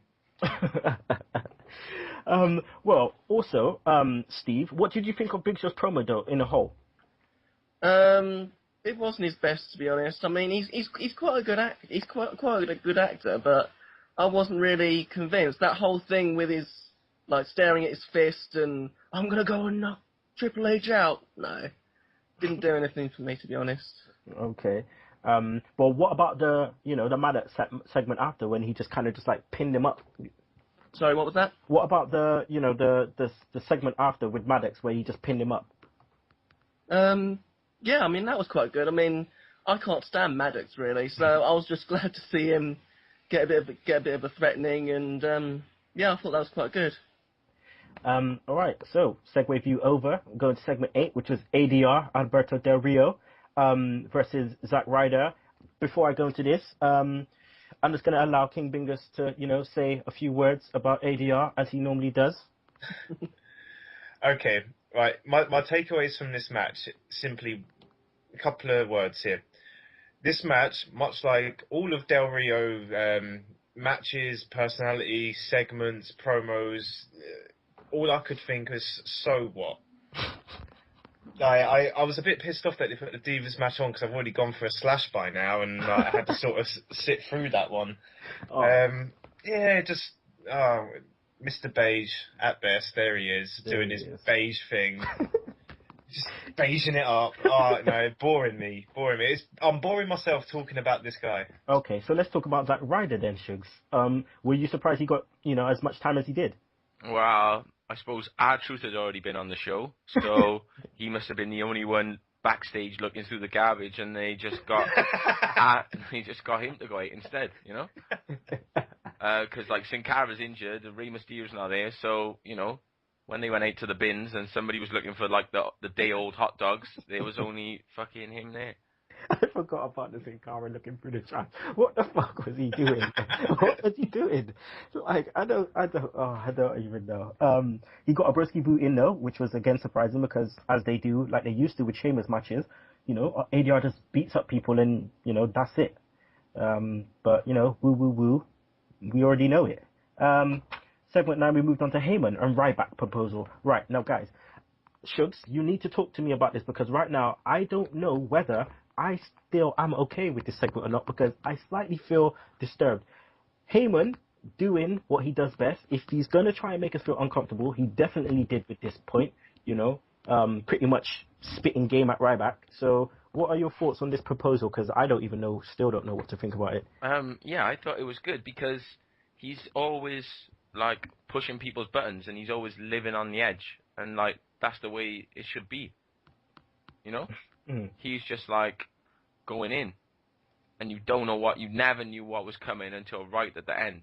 Well, also, Steve, what did you think of Bigshow's promo though, in a whole? It wasn't his best, to be honest. I mean, he's quite a good he's quite a good actor, but I wasn't really convinced. That whole thing with his like staring at his fist and I'm gonna go and knock Triple H out. No, didn't do anything for me, to be honest. Okay. Well, what about the Maddox segment after when he just kind of just like pinned him up? Sorry, what was that? What about the segment after with Maddox where he just pinned him up? Yeah, I mean that was quite good. I mean, I can't stand Maddox really, so I was just glad to see him get a bit of a threatening, and yeah, I thought that was quite good. All right, so segue view over. Going to segment 8, which was ADR Alberto Del Rio versus Zack Ryder. Before I go into this, I'm just going to allow King Bingus to, say a few words about ADR as he normally does. Okay, right. My takeaways from this match, simply a couple of words here. This match, much like all of Del Rio matches, personality, segments, promos, all I could think was, so what? I was a bit pissed off that they put the Divas match on because I've already gone for a slash by now, and I had to sort of sit through that one. Oh. Mr. Beige at best. There he is, doing his beige thing. Just beiging it up. Oh, no, boring me. I'm boring myself talking about this guy. Okay, so let's talk about Zack Ryder then, Shugs. Were you surprised he got, as much time as he did? Well, I suppose R-Truth had already been on the show, so he must have been the only one backstage looking through the garbage, and they just got him to go out instead, Because like Sin Cara's injured, Rey Mysterio's not there, so when they went out to the bins and somebody was looking for like the day-old hot dogs, there was only fucking him there. I forgot about the Sin Cara looking through the trash. What the fuck was he doing? What was he doing? Like, I don't even know. He got a broski boot in though, which was again surprising because as they do, like they used to with Sheamus matches, ADR just beats up people and, that's it. But, woo, we already know it. Segment 9, we moved on to Heyman and Ryback proposal. Right, now guys, Shugs, you need to talk to me about this because right now I don't know whether I still am okay with this segment or not because I slightly feel disturbed. Heyman doing what he does best. If he's going to try and make us feel uncomfortable, he definitely did with this point, pretty much spitting game at Ryback. So what are your thoughts on this proposal? Because I still don't know what to think about it. Yeah, I thought it was good because he's always like pushing people's buttons and he's always living on the edge. And like, that's the way it should be. He's just like going in, and you never knew what was coming until right at the end.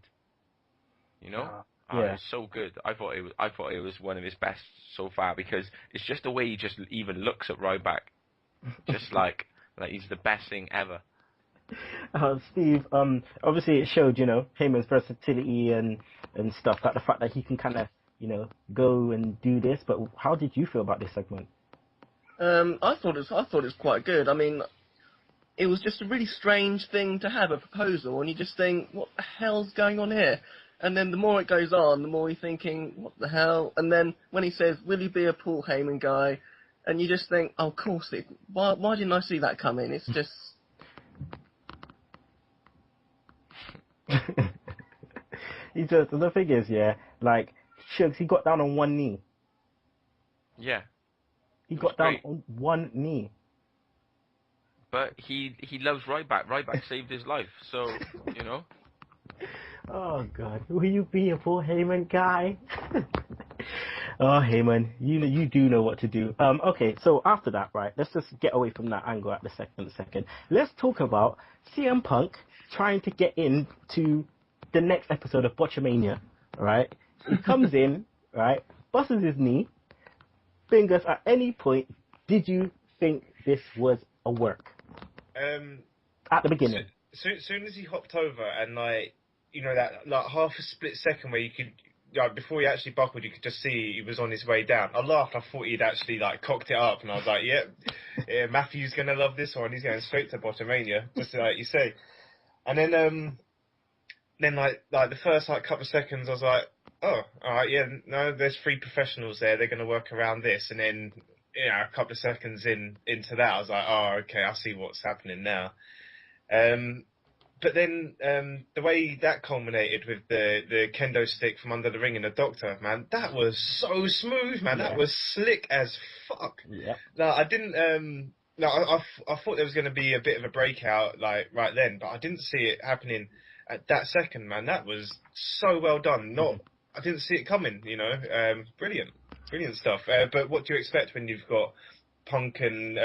Yeah. It's so good. I thought it was one of his best so far because it's just the way he just even looks at Ryback, just like he's the best thing ever. Steve, obviously it showed Heyman's versatility and stuff, like the fact that he can kind of go and do this. But how did you feel about this segment? I thought it was quite good. I mean, it was just a really strange thing to have a proposal, and you just think, what the hell's going on here? And then the more it goes on, the more you're thinking, what the hell? And then when he says, will you be a Paul Heyman guy? And you just think, oh, of course, why didn't I see that coming? It's just... The thing is, like, Shugs, he got down on one knee. Yeah. He got down on one knee. But he loves Ryback. Ryback saved his life, so, Oh, God. Will you be a Paul Heyman guy? Oh, Heyman, you do know what to do. Okay, so after that, right, let's just get away from that angle at the second. Let's talk about CM Punk trying to get into the next episode of Botchamania, right? He comes in, right, busts his knee. Fingers, at any point, did you think this was a work? At the beginning. Soon as he hopped over and, like, you know, that like half a split second where you could, like, before he actually buckled, you could just see he was on his way down. I laughed. I thought he'd actually, like, cocked it up, and I was like, yeah, Matthew's gonna love this one. He's going straight to Bottomania, just like you say. And then like the first like couple of seconds, I was like, oh, all right, yeah, no, there's 3 professionals there. They're gonna work around this. And then, you know, a couple of seconds into that, I was like, oh, okay, I see what's happening now. But then the way that culminated with the kendo stick from under the ring and the doctor, man, that was so smooth, man. Yeah. That was slick as fuck. Yeah. No, I didn't. No, I thought there was going to be a bit of a breakout, like, right then, but I didn't see it happening at that second, man. That was so well done. I didn't see it coming, you know. Brilliant stuff. But what do you expect when you've got Punk and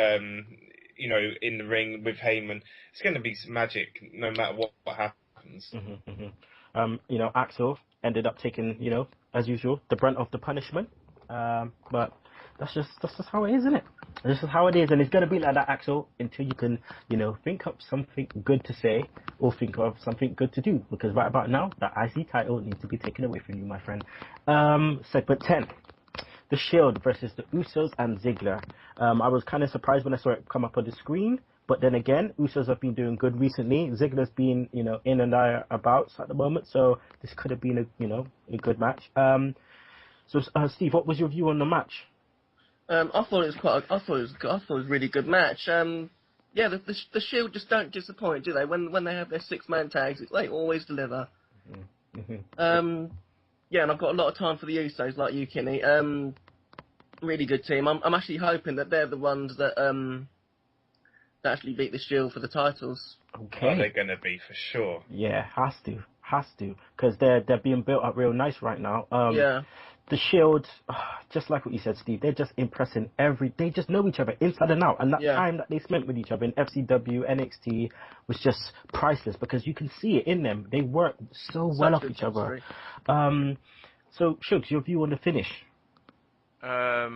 you know, in the ring with Heyman? It's going to be magic no matter what happens. You know, Axel ended up taking, you know, as usual, the brunt of the punishment. But that's just how it is, isn't it? This is how it is, and it's going to be like that, Axel, until you can, you know, think up something good to say or think of something good to do. Because right about now, that IC title needs to be taken away from you, my friend. Segment 10. The Shield versus the Usos and Ziggler. I was kind of surprised when I saw it come up on the screen, but then again, Usos have been doing good recently. Ziggler's been, you know, in and out about at the moment, so this could have been a good match. So Steve, what was your view on the match? I thought it was a really good match. Yeah, the Shield just don't disappoint, do they? When they have their 6-man tags, they always deliver. Yeah, and I've got a lot of time for the Usos, like you, Kinny. Really good team. I'm actually hoping that they're the ones that actually beat the Shield for the titles. Okay. Oh, they're going to be for sure. Yeah, has to, because they're being built up real nice right now. Yeah. The Shield, just like what you said, Steve, they're just impressing they just know each other inside and out, and that time that they spent with each other in FCW, NXT was just priceless, because you can see it in them. They work so well off each other. So, Shugs, your view on the finish? I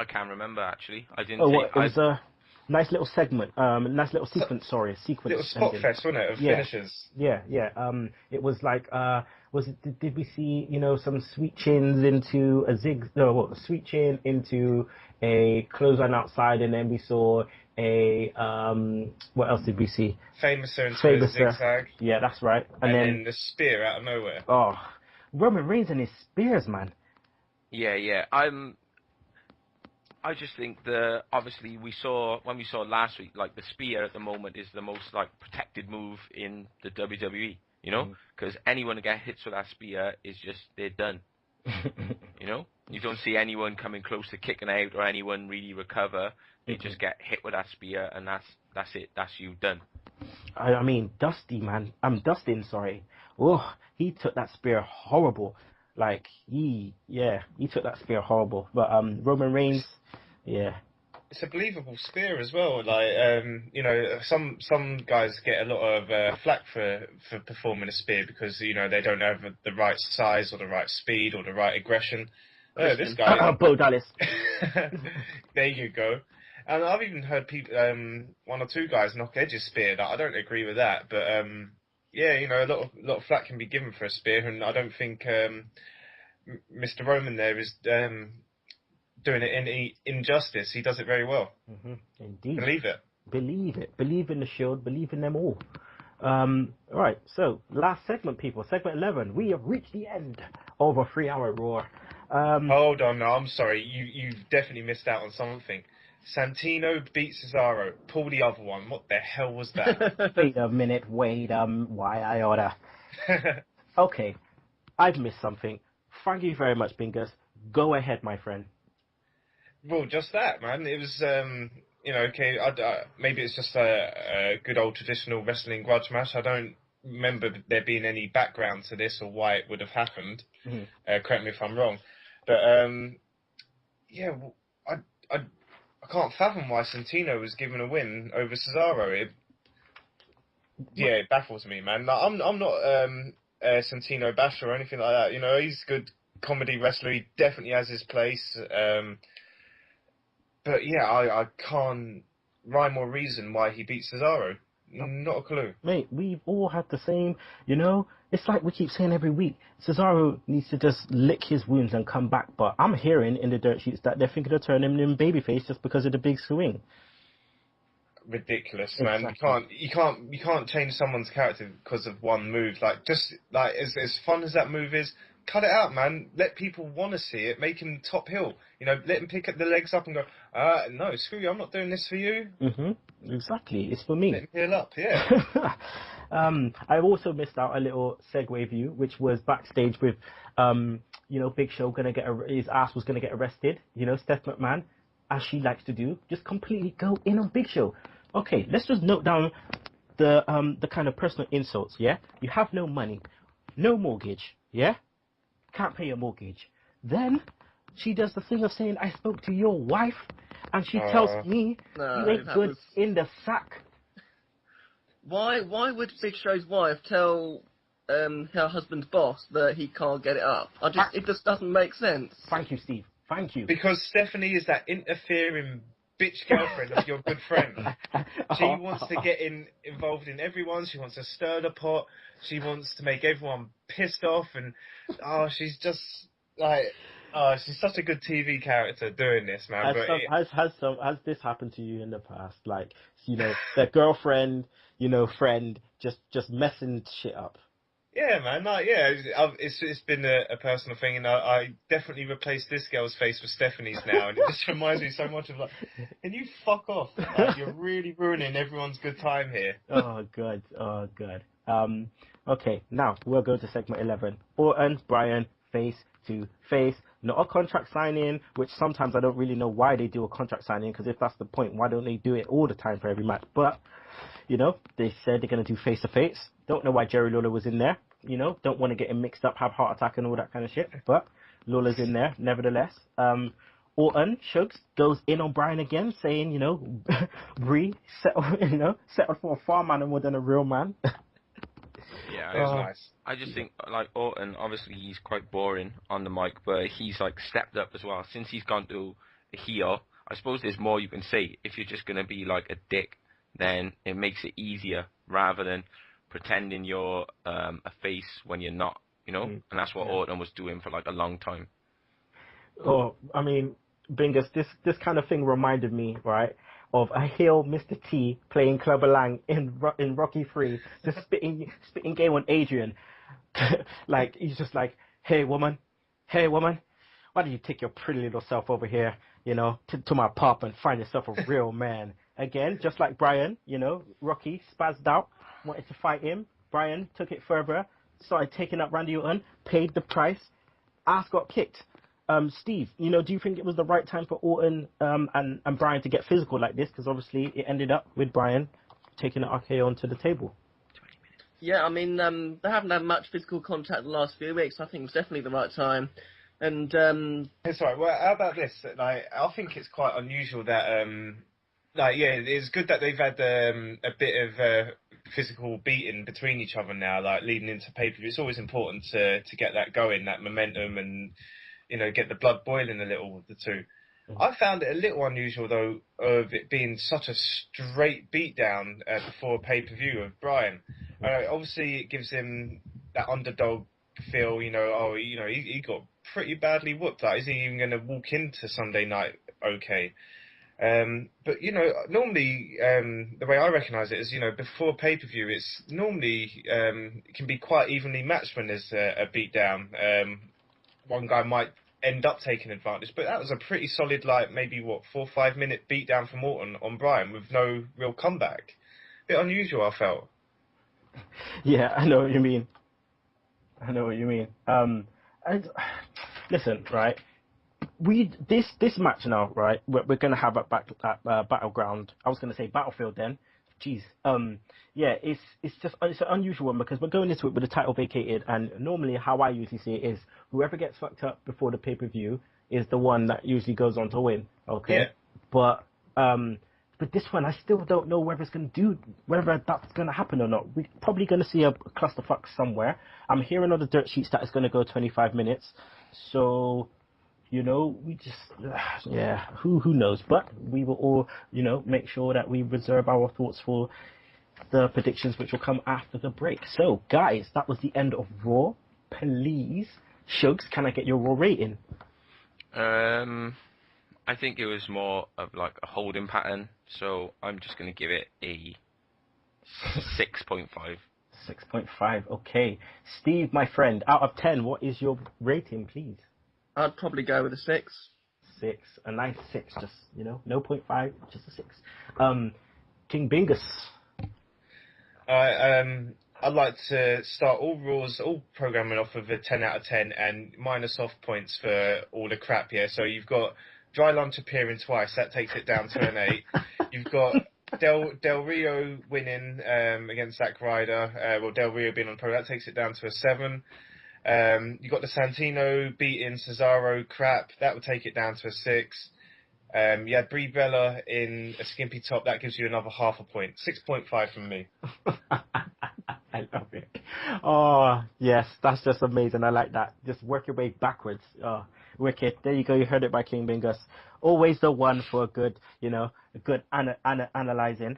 can't remember, actually. I didn't. It was a nice little segment, nice little sequence. Sequence. Little spot fest, wasn't it, of finishes? Yeah. It was like, did we see, you know, some sweet chins into a sweet chin into a clothesline outside, and then we saw a what else did we see? Famouser into a zigzag. Yeah, that's right. And then the spear out of nowhere. Oh, Roman Reigns and his spears, man. Yeah. I just think obviously when we saw last week, like, the spear at the moment is the most, like, protected move in the WWE, you know? Because anyone who gets hits with that spear is just, they're done. You know? You don't see anyone coming close to kicking out or anyone really recover. They just get hit with that spear, and that's it. That's you, done. I mean, Dustin, sorry. Oh, he took that spear horrible. Like, he took that spear horrible. But Roman Reigns, yeah. It's a believable spear as well. Like, you know, some guys get a lot of flack for performing a spear because, you know, they don't have the right size or the right speed or the right aggression. This guy, Bo Dallas. There you go. And I've even heard people, 1 or 2 guys knock Edge's spear. I don't agree with that, but yeah, you know, a lot of flack can be given for a spear, and I don't think Mr. Roman there is doing it any injustice. He does it very well. Indeed. Believe it. Believe in the Shield. Believe in them all. Right. So last segment, people. Segment 11. We have reached the end of a 3-hour Raw. Hold on, no, I'm sorry. You've definitely missed out on something. Santino beat Cesaro. Pull the other one. What the hell was that? Wait a minute. Why I order? Okay, I've missed something. Thank you very much, Bingus. Go ahead, my friend. Well, just that, man. It was, you know, okay, maybe it's just a good old traditional wrestling grudge match. I don't remember there being any background to this or why it would have happened. Correct me if I'm wrong. But yeah, I can't fathom why Santino was given a win over Cesaro. It baffles me, man. Like, I'm not a Santino basher or anything like that. You know, he's a good comedy wrestler. He definitely has his place. But yeah, I can't rhyme or reason why he beat Cesaro. Not a clue. Mate, we've all had the same, you know, it's like we keep saying every week, Cesaro needs to just lick his wounds and come back, but I'm hearing in the dirt sheets that they're thinking of turning him babyface just because of the big swing. Ridiculous, man. Exactly. You can't change someone's character because of one move. Like, just, like, as fun as that move is, cut it out, man. Let people want to see it. Make him top heel. You know, let him pick up the legs up and go, no, screw you, I'm not doing this for you. Exactly, it's for me. Let him heal up, yeah. I also missed out a little segue view, which was backstage with, you know, Big Show his ass was gonna get arrested. You know, Steph McMahon, as she likes to do, just completely go in on Big Show. Okay, let's just note down the kind of personal insults. Yeah, you have no money, no mortgage. Yeah, can't pay your mortgage. Then she does the thing of saying, "I spoke to your wife," and she tells me you ain't good in the sack. Why would Big Show's wife tell her husband's boss that he can't get it up? It just doesn't make sense. Thank you, Steve. Thank you. Because Stephanie is that interfering bitch girlfriend of your good friend. She wants to get involved in everyone. She wants to stir the pot. She wants to make everyone pissed off. And she's just like, she's such a good TV character doing this, man. Has this happened to you in the past? Like, you know, their girlfriend, you know, friend, just messing shit up. Yeah, man. It's been a personal thing, and I definitely replaced this girl's face with Stephanie's now, and it just reminds me so much of, like, can you fuck off? Like, you're really ruining everyone's good time here. Oh, good. Okay, now we'll go to segment 11. Orton, Bryan, face to face. Not a contract signing, which sometimes I don't really know why they do a contract signing, because if that's the point, why don't they do it all the time for every match? But, you know, they said they're going to do face to face. Don't know why Jerry Lawler was in there. You know, don't want to get him mixed up, have heart attack and all that kind of shit. But Lawler's in there, nevertheless. Orton, Shugs, goes in on Bryan again, saying, you know, Brie settled for a farm animal than a real man. Yeah, it was nice. I just think, like, Orton, obviously he's quite boring on the mic, but he's, like, stepped up as well. Since he's gone to a heel, I suppose there's more you can say. If you're just going to be, like, a dick, then it makes it easier rather than pretending you're a face when you're not, you know? And that's what Orton was doing for, like, a long time. Oh, I mean, Bingus, this kind of thing reminded me, right, of a heel Mr. T playing Clubber Lang in Rocky 3, just spitting game on Adrian. Like, he's just like, hey woman, why don't you take your pretty little self over here, you know, to my pop and find yourself a real man. Again, just like Bryan, you know, Rocky spazzed out, wanted to fight him. Bryan took it further, started taking up Randy Orton, paid the price, ass got kicked. Steve, you know, do you think it was the right time for Orton and Bryan to get physical like this? Because obviously it ended up with Bryan taking the RKO onto the table. Yeah, I mean, they haven't had much physical contact the last few weeks. I think it was definitely the right time. And It's all right. Well, how about this? Like, I think it's quite unusual that it's good that they've had a bit of physical beating between each other now, like leading into pay-per-view. It's always important to get that going, that momentum, and, you know, get the blood boiling a little with the two. I found it a little unusual, though, of it being such a straight beatdown before pay-per-view of Bryan. Obviously, it gives him that underdog feel, you know, he got pretty badly whooped. Like, is he even going to walk into Sunday night okay? But, you know, normally, the way I recognise it is, you know, before pay-per-view, it's normally, it can be quite evenly matched when there's a beatdown. One guy might end up taking advantage, but that was a pretty solid, like, maybe, 4 or 5 minute beatdown from Orton on Bryan with no real comeback. Bit unusual, I felt. Yeah, I know what you mean. And listen, right, this match now, right, we're going to have at Battleground, I was going to say Battlefield then, Jeez. Yeah, it's an unusual one because we're going into it with the title vacated, and normally how I usually see it is whoever gets fucked up before the pay-per-view is the one that usually goes on to win. Okay. Yeah. But this one, I still don't know whether that's gonna happen or not. We're probably gonna see a clusterfuck somewhere. I'm hearing on the dirt sheets that it's gonna go 25 minutes. So, we just, who knows? But we will all, make sure that we reserve our thoughts for the predictions, which will come after the break. So, guys, that was the end of Raw. Please, Shugs, can I get your Raw rating? I think it was more of like a holding pattern, so I'm just going to give it a 6.5. 6.5, okay. Steve, my friend, out of 10, what is your rating, please? I'd probably go with a 6. 6, a nice 6, just, no 0.5, just a 6. King Bingus. I'd like to start all programming off of a 10 out of 10 and minus off points for all the crap here. So you've got Dry Lunch appearing twice, that takes it down to an 8. You've got Del Rio winning against Zack Ryder, Del Rio being on pro, that takes it down to a 7. You've got the Santino beating Cesaro crap, that would take it down to a 6. You had Brie Bella in a skimpy top, that gives you another half a point. 6.5 from me. I love it. Oh, yes, that's just amazing. I like that. Just work your way backwards. Oh, wicked. There you go. You heard it by King Bingus. Always the one for a good, a good analyzing.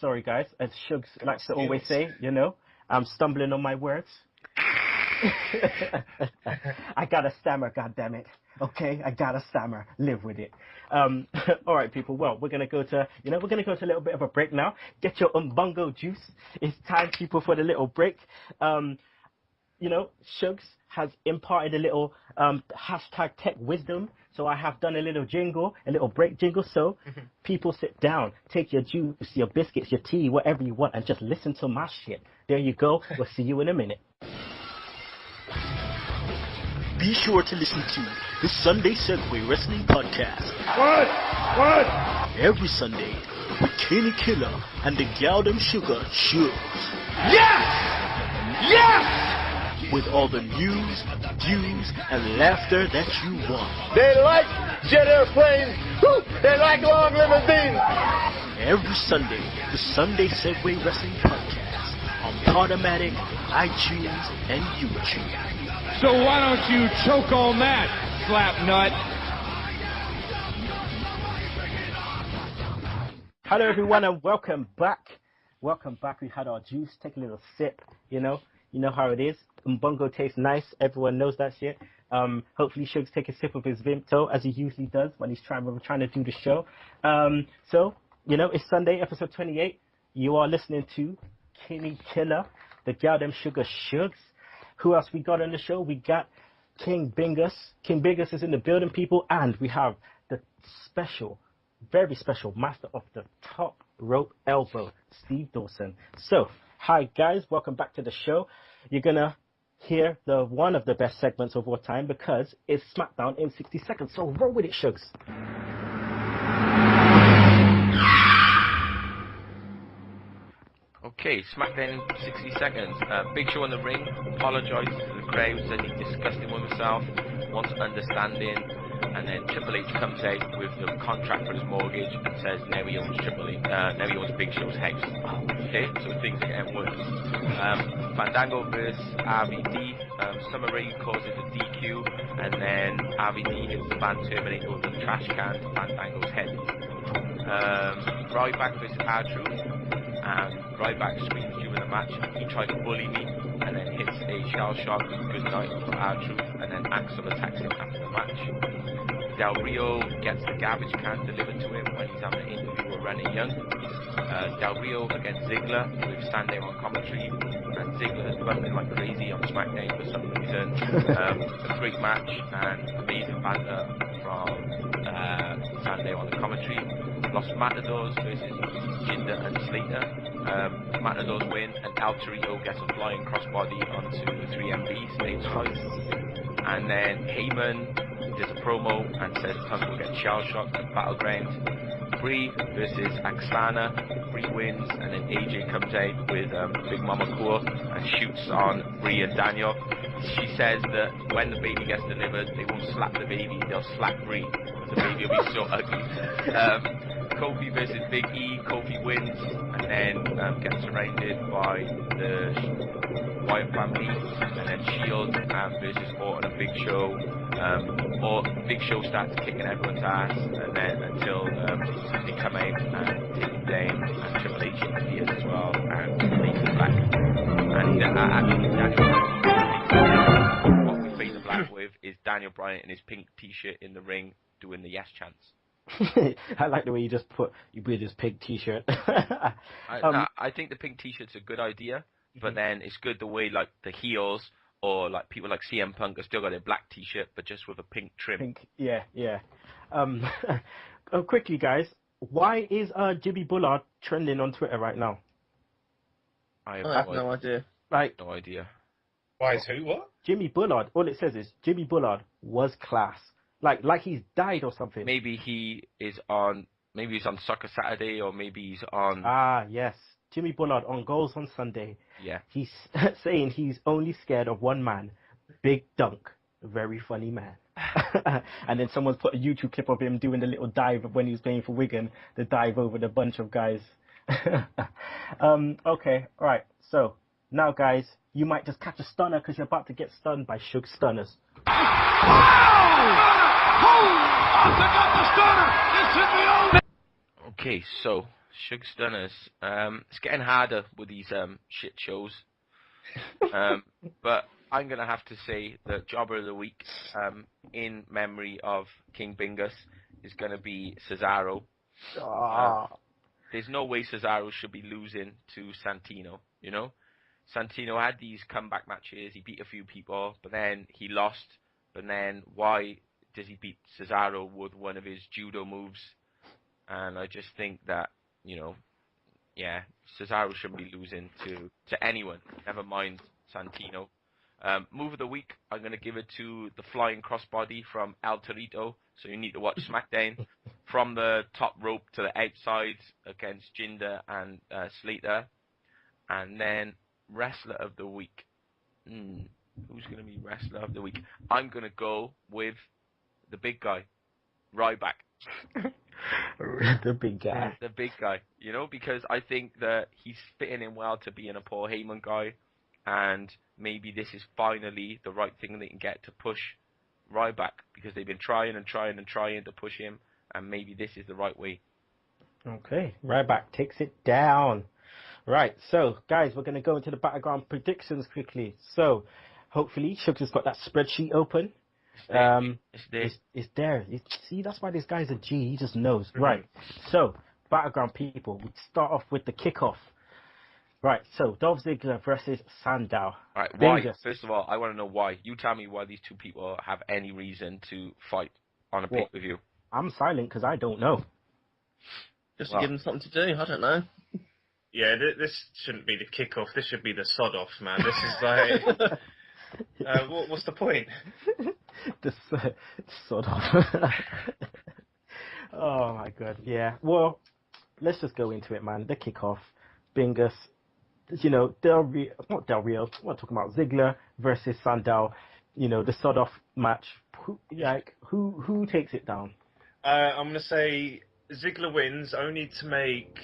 Sorry, guys. As Shugs likes to always say, I'm stumbling on my words. I gotta stammer, goddammit. Okay, I gotta stammer. Live with it. All right, people. Well, we're gonna go to a little bit of a break now. Get your umbongo juice. It's time, people, for the little break. Shugs has imparted a little hashtag tech wisdom. So I have done a little break jingle. So people, sit down, take your juice, your biscuits, your tea, whatever you want, and just listen to my shit. There you go. We'll see you in a minute. Be sure to listen to the Sunday Segue Wrestling Podcast. What? Every Sunday with Kenny Killer and the Galdem Sugar Shugs. Yes! With all the news, views, and laughter that you want. They like jet airplanes. Woo! They like long limousines. Every Sunday, the Sunday Segue Wrestling Podcast on Podomatic, iTunes, and YouTube. So why don't you choke on that, slap nut? Hello, everyone, and welcome back. Welcome back. We had our juice. Take a little sip. You know how it is. Mbongo tastes nice. Everyone knows that shit. Hopefully, Shugs take a sip of his Vimto as he usually does when he's trying to do the show. So it's Sunday, episode 28. You are listening to Kenny Killer, the Galdem Sugar Shugs. Who else we got on the show? We got King Bingus. King Bingus is in the building, people. And we have the special, very special master of the top rope elbow, Steve Dawson. So, hi, guys. Welcome back to the show. You're going to hear one of the best segments of all time because it's Smackdown in 60 seconds. So, roll with it, Shugs. Okay, Smackdown in 60 seconds. Big Show in the ring, apologises to the crowd, says he's disgusted with himself, wants understanding, and then Triple H comes out with the contract for his mortgage and says now he owns Big Show's house. Okay, so things are getting worse. Fandango versus RVD. Summer Rae causes a DQ, and then RVD hits the Van Terminator with the trash can to Fandango's head. Ryback versus R-Truth. And Ryback screams during the match, he tried to bully me, and then hits a shell shock good night for R-Truth, and then Axel attacks him after the match. Del Rio gets the garbage can delivered to him when he's having an interview with Rene Young. Del Rio against Ziggler with Sandow on commentary, and Ziggler is bumping like crazy on SmackDown for some reason. A great match and amazing banter from Sandow on the commentary. Los Matadores versus Jinder and Slater. Matadors win, and El Torito gets a flying crossbody onto the 3MB stage fight. And then Heyman does a promo and says Punk will get shell shocked at Battleground. Brie versus Axana. Brie wins, and then AJ comes out with Big Mama Cool and shoots on Brie and Daniel. She says that when the baby gets delivered, they won't slap the baby, they'll slap Brie, because the baby will be so ugly. Kofi versus Big E. Kofi wins, and then gets surrounded by the Wyatt family, and then Shield versus Orton and Big Show. Or Big Show starts kicking everyone's ass, and then until they come out and take him down, and Triple H interferes as well, and leaves the black. And what we fade the black with is Daniel Bryan in his pink T-shirt in the ring doing the yes chants. I like the way you just put his pink T-shirt. I think the pink T-shirt's a good idea, but then it's good the way like the heels or like people like CM Punk have still got their black T-shirt, but just with a pink trim. Pink, yeah. Quickly, guys, why is Jimmy Bullard trending on Twitter right now? I have no idea. Like, no idea. Why is who? What? Jimmy Bullard. All it says is Jimmy Bullard was class. Like he's died or something. Maybe he's on Soccer Saturday, or maybe he's on. Ah, yes. Jimmy Bullard on Goals on Sunday. Yeah. He's saying he's only scared of one man, Big Dunk. Very funny man. And then someone's put a YouTube clip of him doing the little dive when he was playing for Wigan, the dive over the bunch of guys. Okay, alright. So, now guys, you might just catch a stunner because you're about to get stunned by Sugs Stunners. Okay, so Sugs Stunners. It's getting harder with these shit shows. But I'm gonna have to say the jobber of the week, in memory of King Bingus, is gonna be Cesaro. There's no way Cesaro should be losing to Santino. You know, Santino had these comeback matches. He beat a few people, but then he lost. But then why does he beat Cesaro with one of his judo moves? And I just think that, you know, yeah, Cesaro shouldn't be losing to anyone, never mind Santino. Move of the week, I'm going to give it to the flying crossbody from El Torito. So you need to watch Smackdown. From the top rope to the outside against Jinder and Slater. And then wrestler of the week. Who's going to be wrestler of the week? I'm going to go with the big guy, Ryback. The big guy. The big guy, you know, because I think that he's fitting in well to being a Paul Heyman guy, and maybe this is finally the right thing they can get to push Ryback, because they've been trying to push him, and maybe this is the right way. Okay, Ryback takes it down. Right, so guys, we're going to go into the Battleground Predictions quickly. So, hopefully, Sugs has got that spreadsheet open. It's there. See, that's why this guy's a G. He just knows. Right. So, Battleground people, we start off with the kickoff. Right. So, Dolph Ziggler versus Sandow. All right. Why? First of all, I want to know why. You tell me why these two people have any reason to fight on a pay-per-view. I'm silent because I don't know. Just to give them something to do. I don't know. Yeah, this shouldn't be the kickoff. This should be the sod off, man. This is like, what's the point? This sort of. Oh my god, yeah. Well, let's just go into it, man. The kickoff, Bingus. You know, not Del Rio. We're talking about Ziggler versus Sandow. You know, the sort of match. Who takes it down? I'm gonna say Ziggler wins, only to make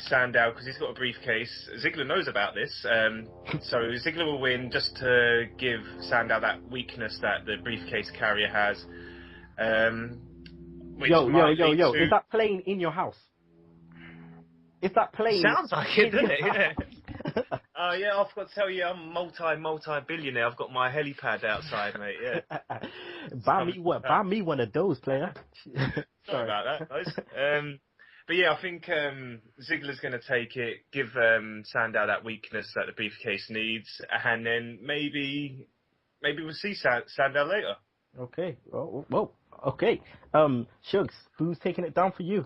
Sandow, because he's got a briefcase. Ziggler knows about this, so Ziggler will win just to give Sandow that weakness that the briefcase carrier has. Yo, is that playing in your house? Is that playing? Sounds like it, doesn't it? Yeah. Yeah, I've got to tell you, I'm multi-billionaire. I've got my helipad outside, mate, yeah. Buy me one of those, player. Sorry about that, guys. But yeah, I think Ziggler's going to take it, give Sandow that weakness that the briefcase needs, and then maybe we'll see Sandow later. Okay. Well, okay. Sugs, who's taking it down for you?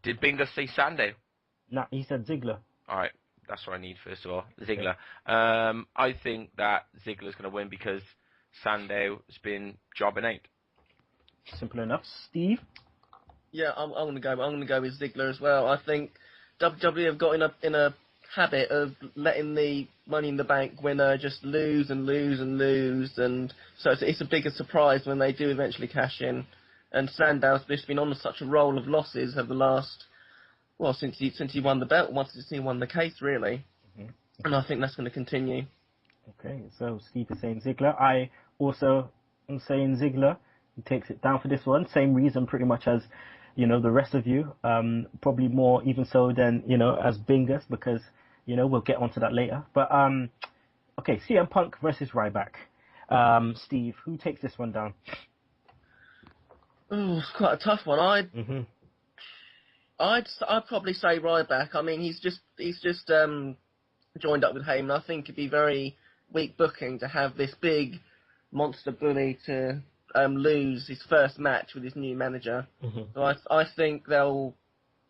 Did Bingo say Sandow? Nah, he said Ziggler. All right, that's what I need first of all. Ziggler. I think that Ziggler's going to win because Sandow has been jobbing out. Simple enough. Steve? Yeah, I'm gonna go. I'm gonna go with Ziggler as well. I think WWE have got in a habit of letting the Money in the Bank winner just lose and lose and lose, and so it's a bigger surprise when they do eventually cash in. And Sandow's just been on such a roll of losses over the last, well, since he won the belt, once he won the case, really. Mm-hmm. And I think that's going to continue. Okay, so Steve is saying Ziggler. I also am saying Ziggler. He takes it down for this one. Same reason pretty much as, the rest of you. Probably more even so than, as Bingus, because, we'll get onto that later. But, okay, CM Punk versus Ryback. Steve, who takes this one down? Oh, it's quite a tough one. I'd probably say Ryback. I mean, he's just joined up with Heyman. I think it'd be very weak booking to have this big monster bully to lose his first match with his new manager. Mm-hmm. So I think they'll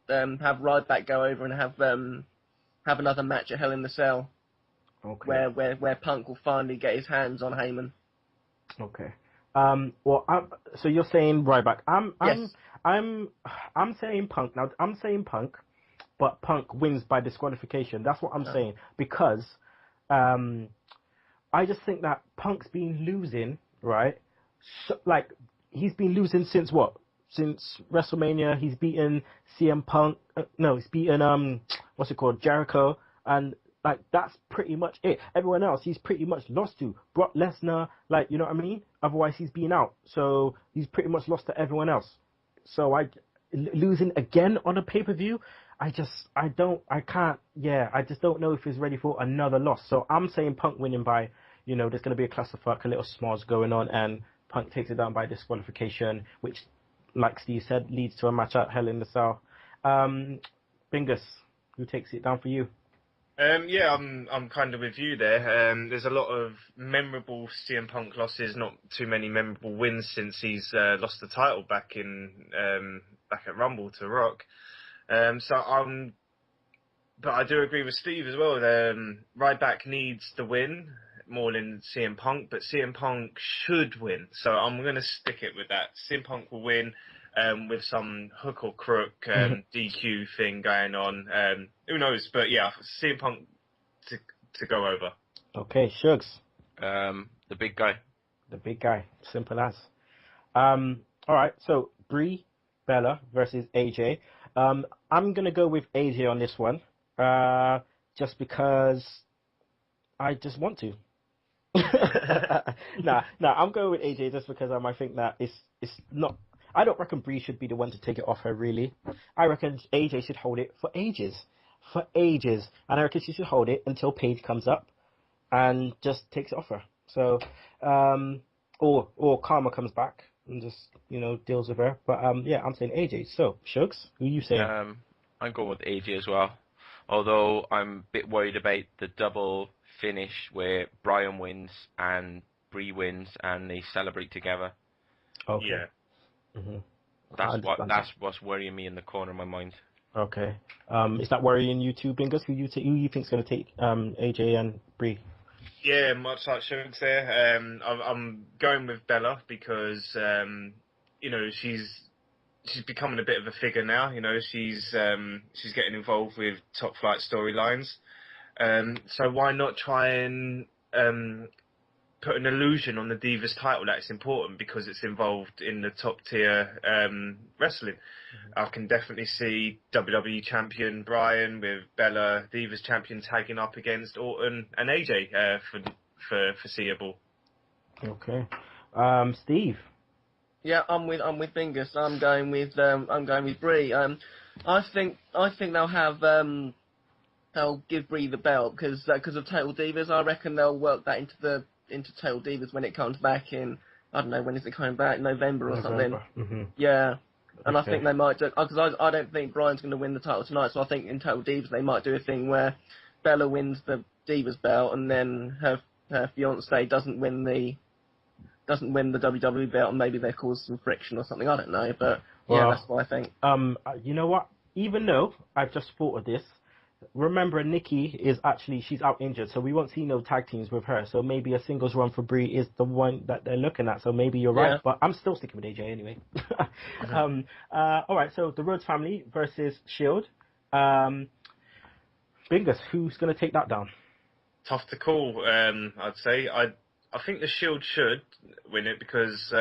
have Ryback go over and have another match at Hell in the Cell, okay. where Punk will finally get his hands on Heyman. Okay. So you're saying Ryback. Yes. I'm saying Punk. Now I'm saying Punk, but Punk wins by disqualification. That's what I'm saying, because I just think that Punk's been losing, right? So, like, he's been losing since what? Since WrestleMania. He's beaten CM Punk. He's beaten what's it called, Jericho, and like that's pretty much it. Everyone else he's pretty much lost to. Brock Lesnar, like, you know what I mean? Otherwise he's been out. So he's pretty much lost to everyone else. So losing again on a pay-per-view, I just don't know if he's ready for another loss. So I'm saying Punk winning by, there's going to be a clusterfuck, a little smoz going on, and Punk takes it down by disqualification, which, like Steve said, leads to a match at Hell in the Cell. Bingus, who takes it down for you? I'm kind of with you there. There's a lot of memorable CM Punk losses, not too many memorable wins since he's lost the title back at Rumble to Rock. But I do agree with Steve as well. Ryback needs the win more than CM Punk, but CM Punk should win. So I'm going to stick it with that. CM Punk will win. With some hook or crook DQ thing going on. Who knows? But yeah, CM Punk to go over. Okay, Shugs. The big guy. The big guy. Simple as. All right, so Brie Bella versus AJ. I'm going to go with AJ on this one, just because I just want to. Nah, I'm going with AJ just because I think that it's not... I don't reckon Brie should be the one to take it off her, really. I reckon AJ should hold it for ages. And I reckon she should hold it until Paige comes up and just takes it off her. So, or Karma comes back and just, deals with her. But, I'm saying AJ. So, Shugs, who you saying? I'm going with AJ as well. Although I'm a bit worried about the double finish where Bryan wins and Brie wins and they celebrate together. Okay. Yeah. Mm-hmm. That's what's worrying me in the corner of my mind. Okay. Is that worrying you too, Bingus? Who you think's going to take AJ and Brie? Yeah, much like Shugs there. I'm going with Bella because she's becoming a bit of a figure now. She's getting involved with top flight storylines. So why not try and put an illusion on the Divas title that's important because it's involved in the top tier wrestling. Mm-hmm. I can definitely see WWE champion Bryan with Bella, Divas champion tagging up against Orton and AJ for foreseeable. Okay, Steve. Yeah, I'm with Bingus. I'm going with Brie. I think they'll give Brie the belt because of Total Divas. I reckon they'll work that into Total Divas when it comes back in, I don't know, when is it coming back? November or something. Mm-hmm. Yeah. And Okay. I think they might do, because I don't think Bryan's going to win the title tonight, so I think in Total Divas they might do a thing where Bella wins the Divas belt and then her fiancé doesn't win the WWE belt, and maybe they cause some friction or something. I don't know, but yeah, that's what I think. You know what? Even though I've just thought of this, remember Nikki is actually, she's out injured, so we won't see no tag teams with her. So maybe a singles run for Brie is the one that they're looking at. So maybe you're right, but I'm still sticking with AJ anyway. All right, so the Rhodes family versus Shield. Bingus, who's going to take that down? Tough to call. I'd say I think the Shield should win it because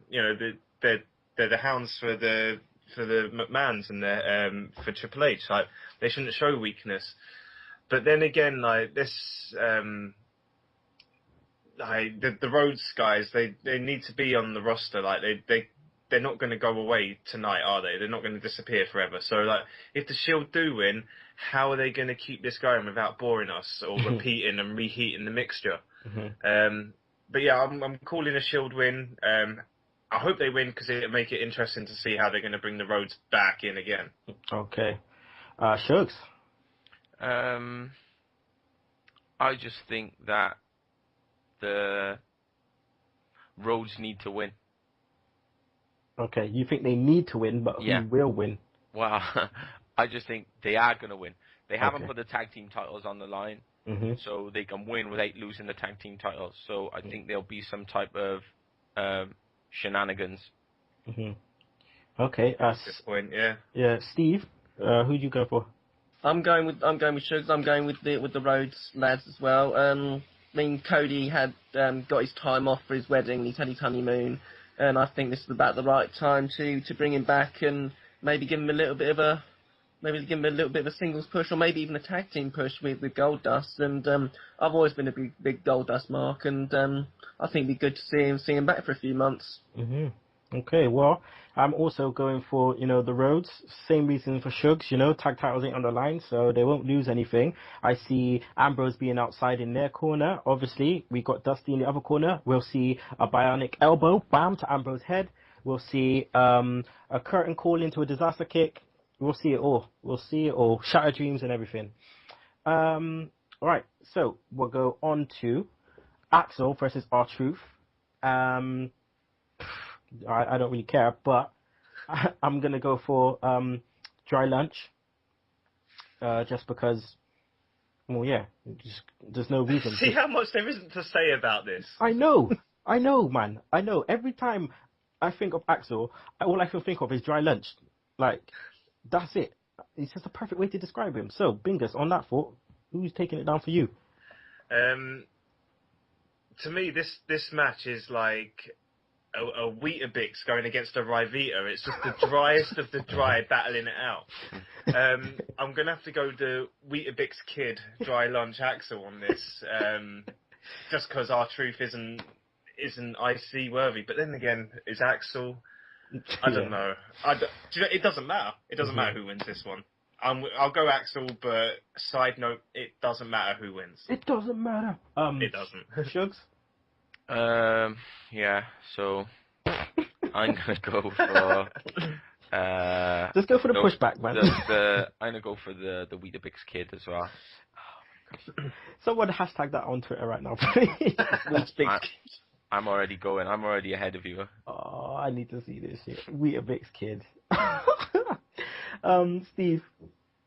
you know they're the hounds for the McMahons and for Triple H. Like they shouldn't show weakness. But then again, like this, like the Rhodes guys, they need to be on the roster. Like they're not going to go away tonight, are they? They're not going to disappear forever. So like if the Shield do win, how are they going to keep this going without boring us or repeating and reheating the mixture? But yeah, I'm calling a Shield win. I hope they win because it'll make it interesting to see how they're going to bring the Rhodes back in again. Okay. Shugs? I just think that the Rhodes need to win. Okay, you think they need to win, but who will win? Well, I just think they are going to win. They haven't put the tag team titles on the line, so they can win without losing the tag team titles. So I think there'll be some type of shenanigans. Okay. At this point, yeah. Yeah, Steve, who do you go for? I'm going with Shugs. I'm going with the Rhodes lads as well. I mean, Cody had got his time off for his wedding. He's had his honeymoon, and I think this is about the right time to bring him back and maybe give him a little bit of a singles push or maybe even a tag team push with Goldust. And I've always been a big Goldust mark, and I think it'd be good to see him back for a few months. Okay, well, I'm also going for, the Rhodes. Same reason for Shugs, tag titles ain't on the line, so they won't lose anything. I see Ambrose being outside in their corner. Obviously, we got Dusty in the other corner. We'll see a bionic elbow, bam, to Ambrose's head. We'll see a curtain call into a disaster kick. We'll see it all. Shattered dreams and everything. Alright, so we'll go on to Axel versus R-Truth. I don't really care, but I'm going to go for Dry Lunch. Just because, well, yeah, there's no reason. See how much there isn't to say about this. I know, man. I know. Every time I think of Axel, all I can think of is Dry Lunch. Like, that's it. It's just a perfect way to describe him. So, Bingus, on that thought, who's taking it down for you? To me, this match is like a Weetabix going against a Ryvita. It's just the driest of the dry battling it out. I'm going to have to go to Weetabix Kid, Dry Lunch Axel on this, just because R-Truth isn't IC worthy. But then again, is Axel? I don't know. It doesn't matter. It doesn't matter who wins this one. I'll go Axel, but side note, it doesn't matter who wins. It doesn't matter. It doesn't. Shugs? Yeah, so I'm going to go for... Just go for the pushback, man. I'm going to go for the Weetabix Kid as well. Someone hashtag that on Twitter right now, please. I'm already going. I'm already ahead of you. Oh, I need to see this shit. Weetabix Kid. Steve?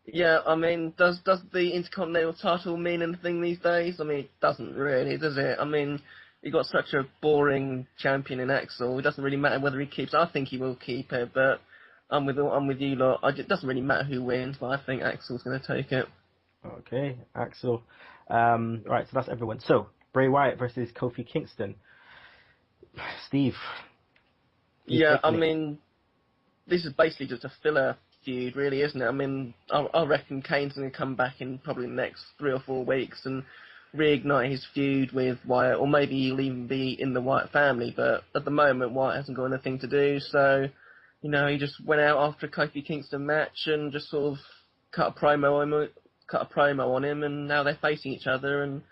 Yeah, I mean, does the Intercontinental title mean anything these days? I mean, it doesn't really, does it? I mean, you got such a boring champion in Axel. It doesn't really matter whether he keeps. I think he will keep it, but I'm with you lot. It doesn't really matter who wins, but I think Axel's going to take it. Okay, Axel. Right, so that's everyone. So Bray Wyatt versus Kofi Kingston. Steve. Yeah, I mean, this is basically just a filler feud, really, isn't it? I mean, I reckon Kane's going to come back in probably the next 3 or 4 weeks and reignite his feud with Wyatt, or maybe he'll even be in the Wyatt family, but at the moment Wyatt hasn't got anything to do, so, he just went out after a Kofi Kingston match and just sort of cut a promo on him, and now they're facing each other, and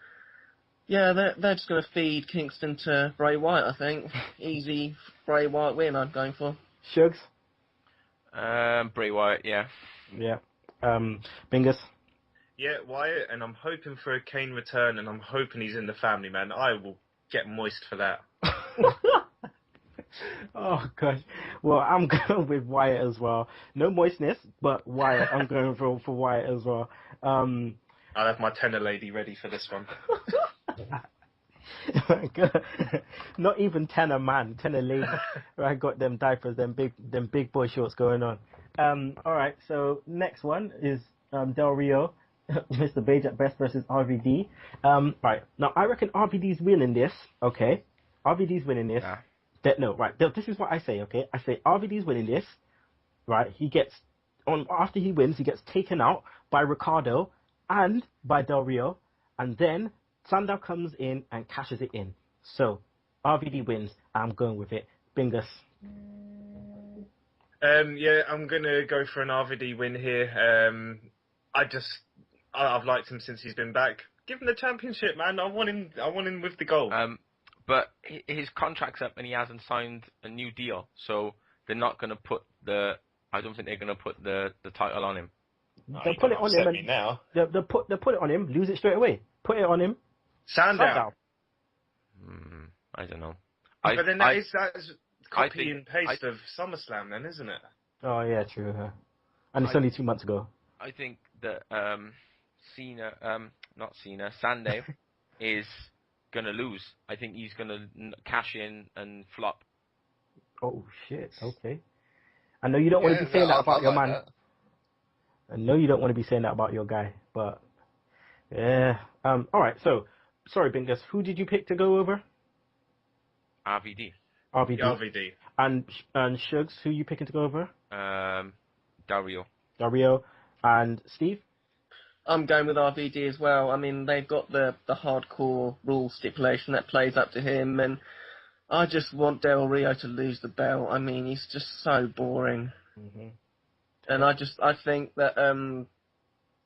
yeah, they're just going to feed Kingston to Bray Wyatt, I think. Easy Bray Wyatt win I'm going for. Shugs? Bray Wyatt, yeah. Yeah. Bingus? Yeah, Wyatt, and I'm hoping for a Kane return, and I'm hoping he's in the family, man. I will get moist for that. Oh gosh. Well, I'm going with Wyatt as well. No moistness, but Wyatt. I'm going for Wyatt as well. I'll have my tenor lady ready for this one. Not even tenor man, tenor lady. I got them diapers, them big boy shorts going on. All right. So next one is Del Rio, Mr. Beige at best versus RVD. Right now, I reckon RVD's winning this. Okay, RVD's winning this. Yeah. No, right. This is what I say. Okay, I say RVD's winning this. Right. He gets after he wins, he gets taken out by Ricardo and by Del Rio, and then Sandow comes in and cashes it in. So, RVD wins. I'm going with it. Bingus. Yeah, I'm going to go for an RVD win here. I've liked him since he's been back. Give him the championship, man. I want him with the gold. But his contract's up and he hasn't signed a new deal. So, they're not going to put I don't think they're going to put the title on him. They'll put it on him and now. They'll put it on him, lose it straight away. Put it on him. Sandow. I don't know. But then that's copy and paste of SummerSlam then, isn't it? Oh yeah, true. And it's only 2 months ago. I think that Sandow is going to lose. I think he's going to cash in and flop. Oh shit, okay. I know you don't want to be saying that about your man. That. I know you don't want to be saying that about your guy, but yeah. All right. So, sorry, Bingus. Who did you pick to go over? RVD. RVD. And Shugs, who you picking to go over? Dario. And Steve? I'm going with RVD as well. I mean, they've got the hardcore rule stipulation that plays up to him, and I just want Del Rio to lose the belt. I mean, he's just so boring. Mm-hmm. And I think that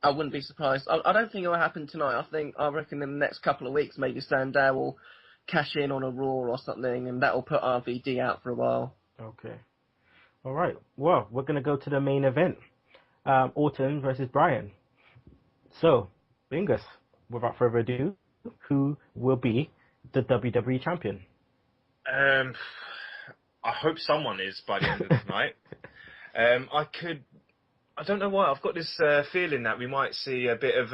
I wouldn't be surprised. I don't think it will happen tonight. I reckon in the next couple of weeks, maybe Sandow will cash in on a Raw or something, and that will put RVD out for a while. Okay. All right. Well, we're going to go to the main event. Orton versus Bryan. So, Bingus, without further ado, who will be the WWE champion? I hope someone is by the end of the night. I don't know why. I've got this feeling that we might see a bit of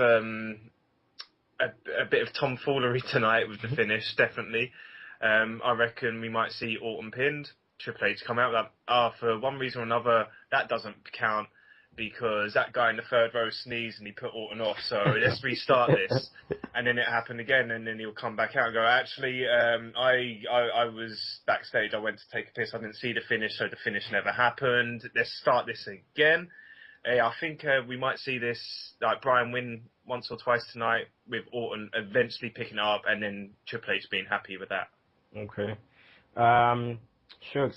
tomfoolery tonight with the finish. Definitely. I reckon we might see Orton pinned. Triple H come out that for one reason or another that doesn't count because that guy in the third row sneezed and he put Orton off. So let's restart this. And then it happened again, and then he'll come back out and go, actually, I was backstage. I went to take a piss. I didn't see the finish, so the finish never happened. Let's start this again. I think we might see this, like Bryan win once or twice tonight, with Orton eventually picking it up, and then Triple H being happy with that. Okay. Shugs.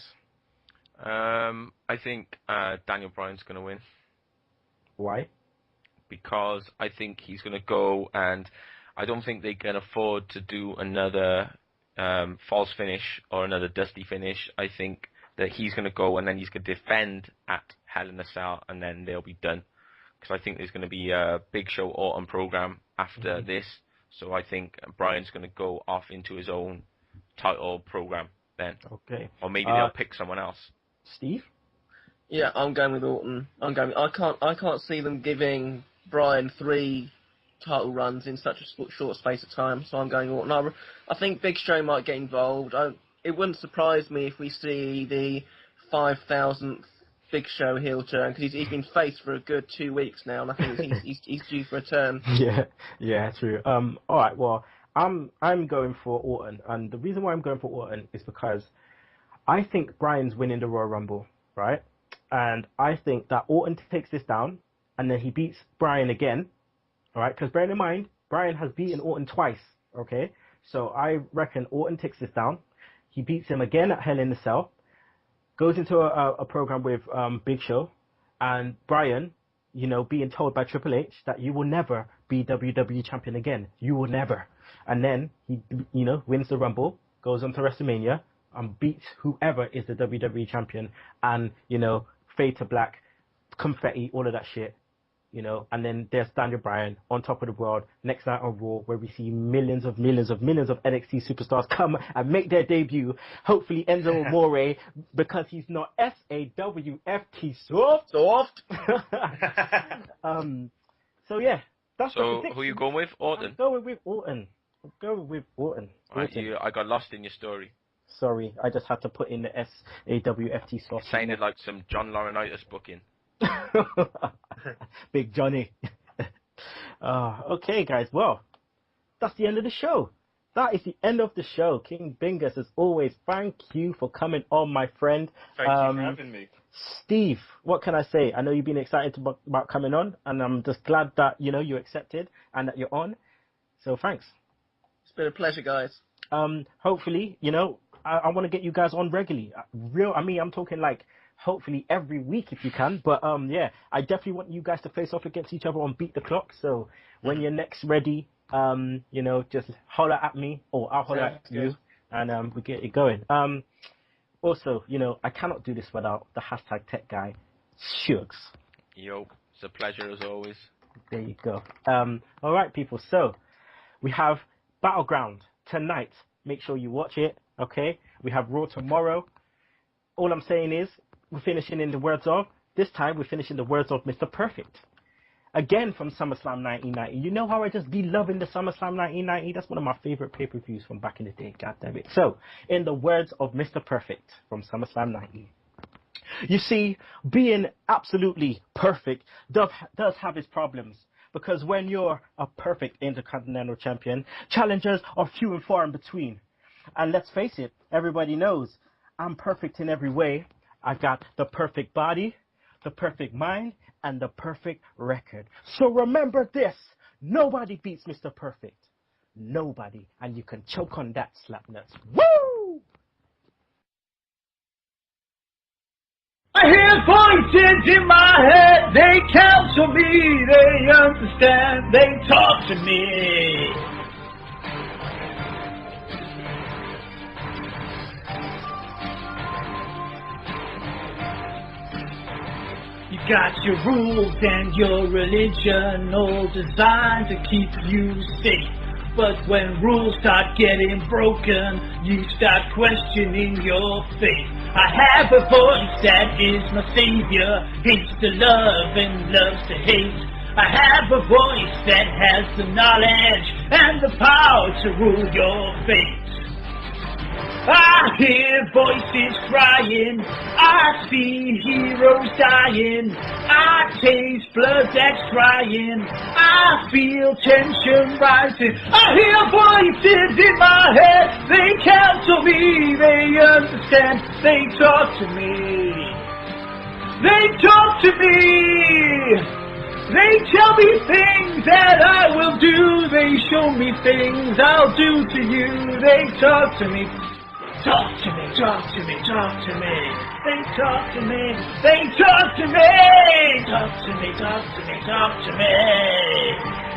I think Daniel Bryan's going to win. Why? Because I think he's going to go, and I don't think they can afford to do another false finish or another dusty finish. I think that he's going to go, and then he's going to defend at Hell in a Cell, and then they'll be done. Because I think there's going to be a Bigshow Autumn program after this. So I think Bryan's going to go off into his own title program then. Okay. Or maybe they'll pick someone else. Steve? Yeah, I'm going with Orton. I can't see them giving Bryan 3 title runs in such a short space of time. So I'm going Orton. I think Big Show might get involved. It wouldn't surprise me if we see the 5,000th Big Show heel turn, because he's been faced for a good 2 weeks now, and I think he's due for a turn. Yeah, true. All right. Well, I'm going for Orton, and the reason why I'm going for Orton is because I think Bryan's winning the Royal Rumble, right? And I think that Orton takes this down, and then he beats Bryan again, all right? Because bear in mind, Bryan has beaten Orton twice, okay? So I reckon Orton takes this down. He beats him again at Hell in a Cell, goes into a program with Big Show, and Bryan, being told by Triple H that you will never be WWE champion again. You will never. And then he, wins the Rumble, goes on to WrestleMania, and beats whoever is the WWE champion, and, fade to black, confetti, all of that shit. you know, and then there's Daniel Bryan on top of the world next night on Raw, where we see millions of NXT superstars come and make their debut. Hopefully Enzo Amore, because he's not SAWFT soft. So yeah, that's so who are you going with? Orton. I'm going with Orton. Right, I got lost in your story. Sorry, I just had to put in the SAWFT soft. It sounded like some John Laurinaitis booking. Big Johnny. Okay, guys. Well, that's the end of the show. That is the end of the show. King Bingus, as always, thank you for coming on, my friend. Thank you for having me. Steve, what can I say? I know you've been excited about coming on, and I'm just glad that, you know, you accepted and that you're on. So thanks. It's been a pleasure, guys. Hopefully, you know, I want to get you guys on regularly. I'm talking like hopefully every week if you can. But yeah, I definitely want you guys to face off against each other on Beat the Clock. So when you're next ready, you know, just holler at me or I'll holler at you, and we get it going. Also, you know, I cannot do this without the hashtag tech guy, Sugs. Yo, it's a pleasure as always. There you go. All right, people. So we have Battleground tonight. Make sure you watch it. Okay. We have Raw tomorrow. All I'm saying is we're finishing in the words of, this time we're finishing the words of Mr. Perfect. Again from SummerSlam 1990. You know how I just be loving the SummerSlam 1990? That's one of my favorite pay-per-views from back in the day. God damn it. So, in the words of Mr. Perfect from SummerSlam 90. You see, being absolutely perfect does have its problems. Because when you're a perfect Intercontinental Champion, challengers are few and far in between. And let's face it, everybody knows I'm perfect in every way. I've got the perfect body, the perfect mind, and the perfect record. So remember this, nobody beats Mr. Perfect. Nobody. And you can choke on that, slap nuts. Woo! I hear voices in my head, they counsel me, they understand, they talk to me. You got your rules and your religion, all designed to keep you safe. But when rules start getting broken, you start questioning your faith. I have a voice that is my savior, hates to love and loves to hate. I have a voice that has the knowledge and the power to rule your fate. I hear voices crying, I see heroes dying, I taste blood that's crying, I feel tension rising. I hear voices in my head, they counsel me, they understand, they talk to me. They talk to me. They tell me things that I will do, they show me things I'll do to you. They talk to me. Talk to me, talk to me, talk to me. They talk to me, they talk to me. Talk to me, talk to me, talk to me.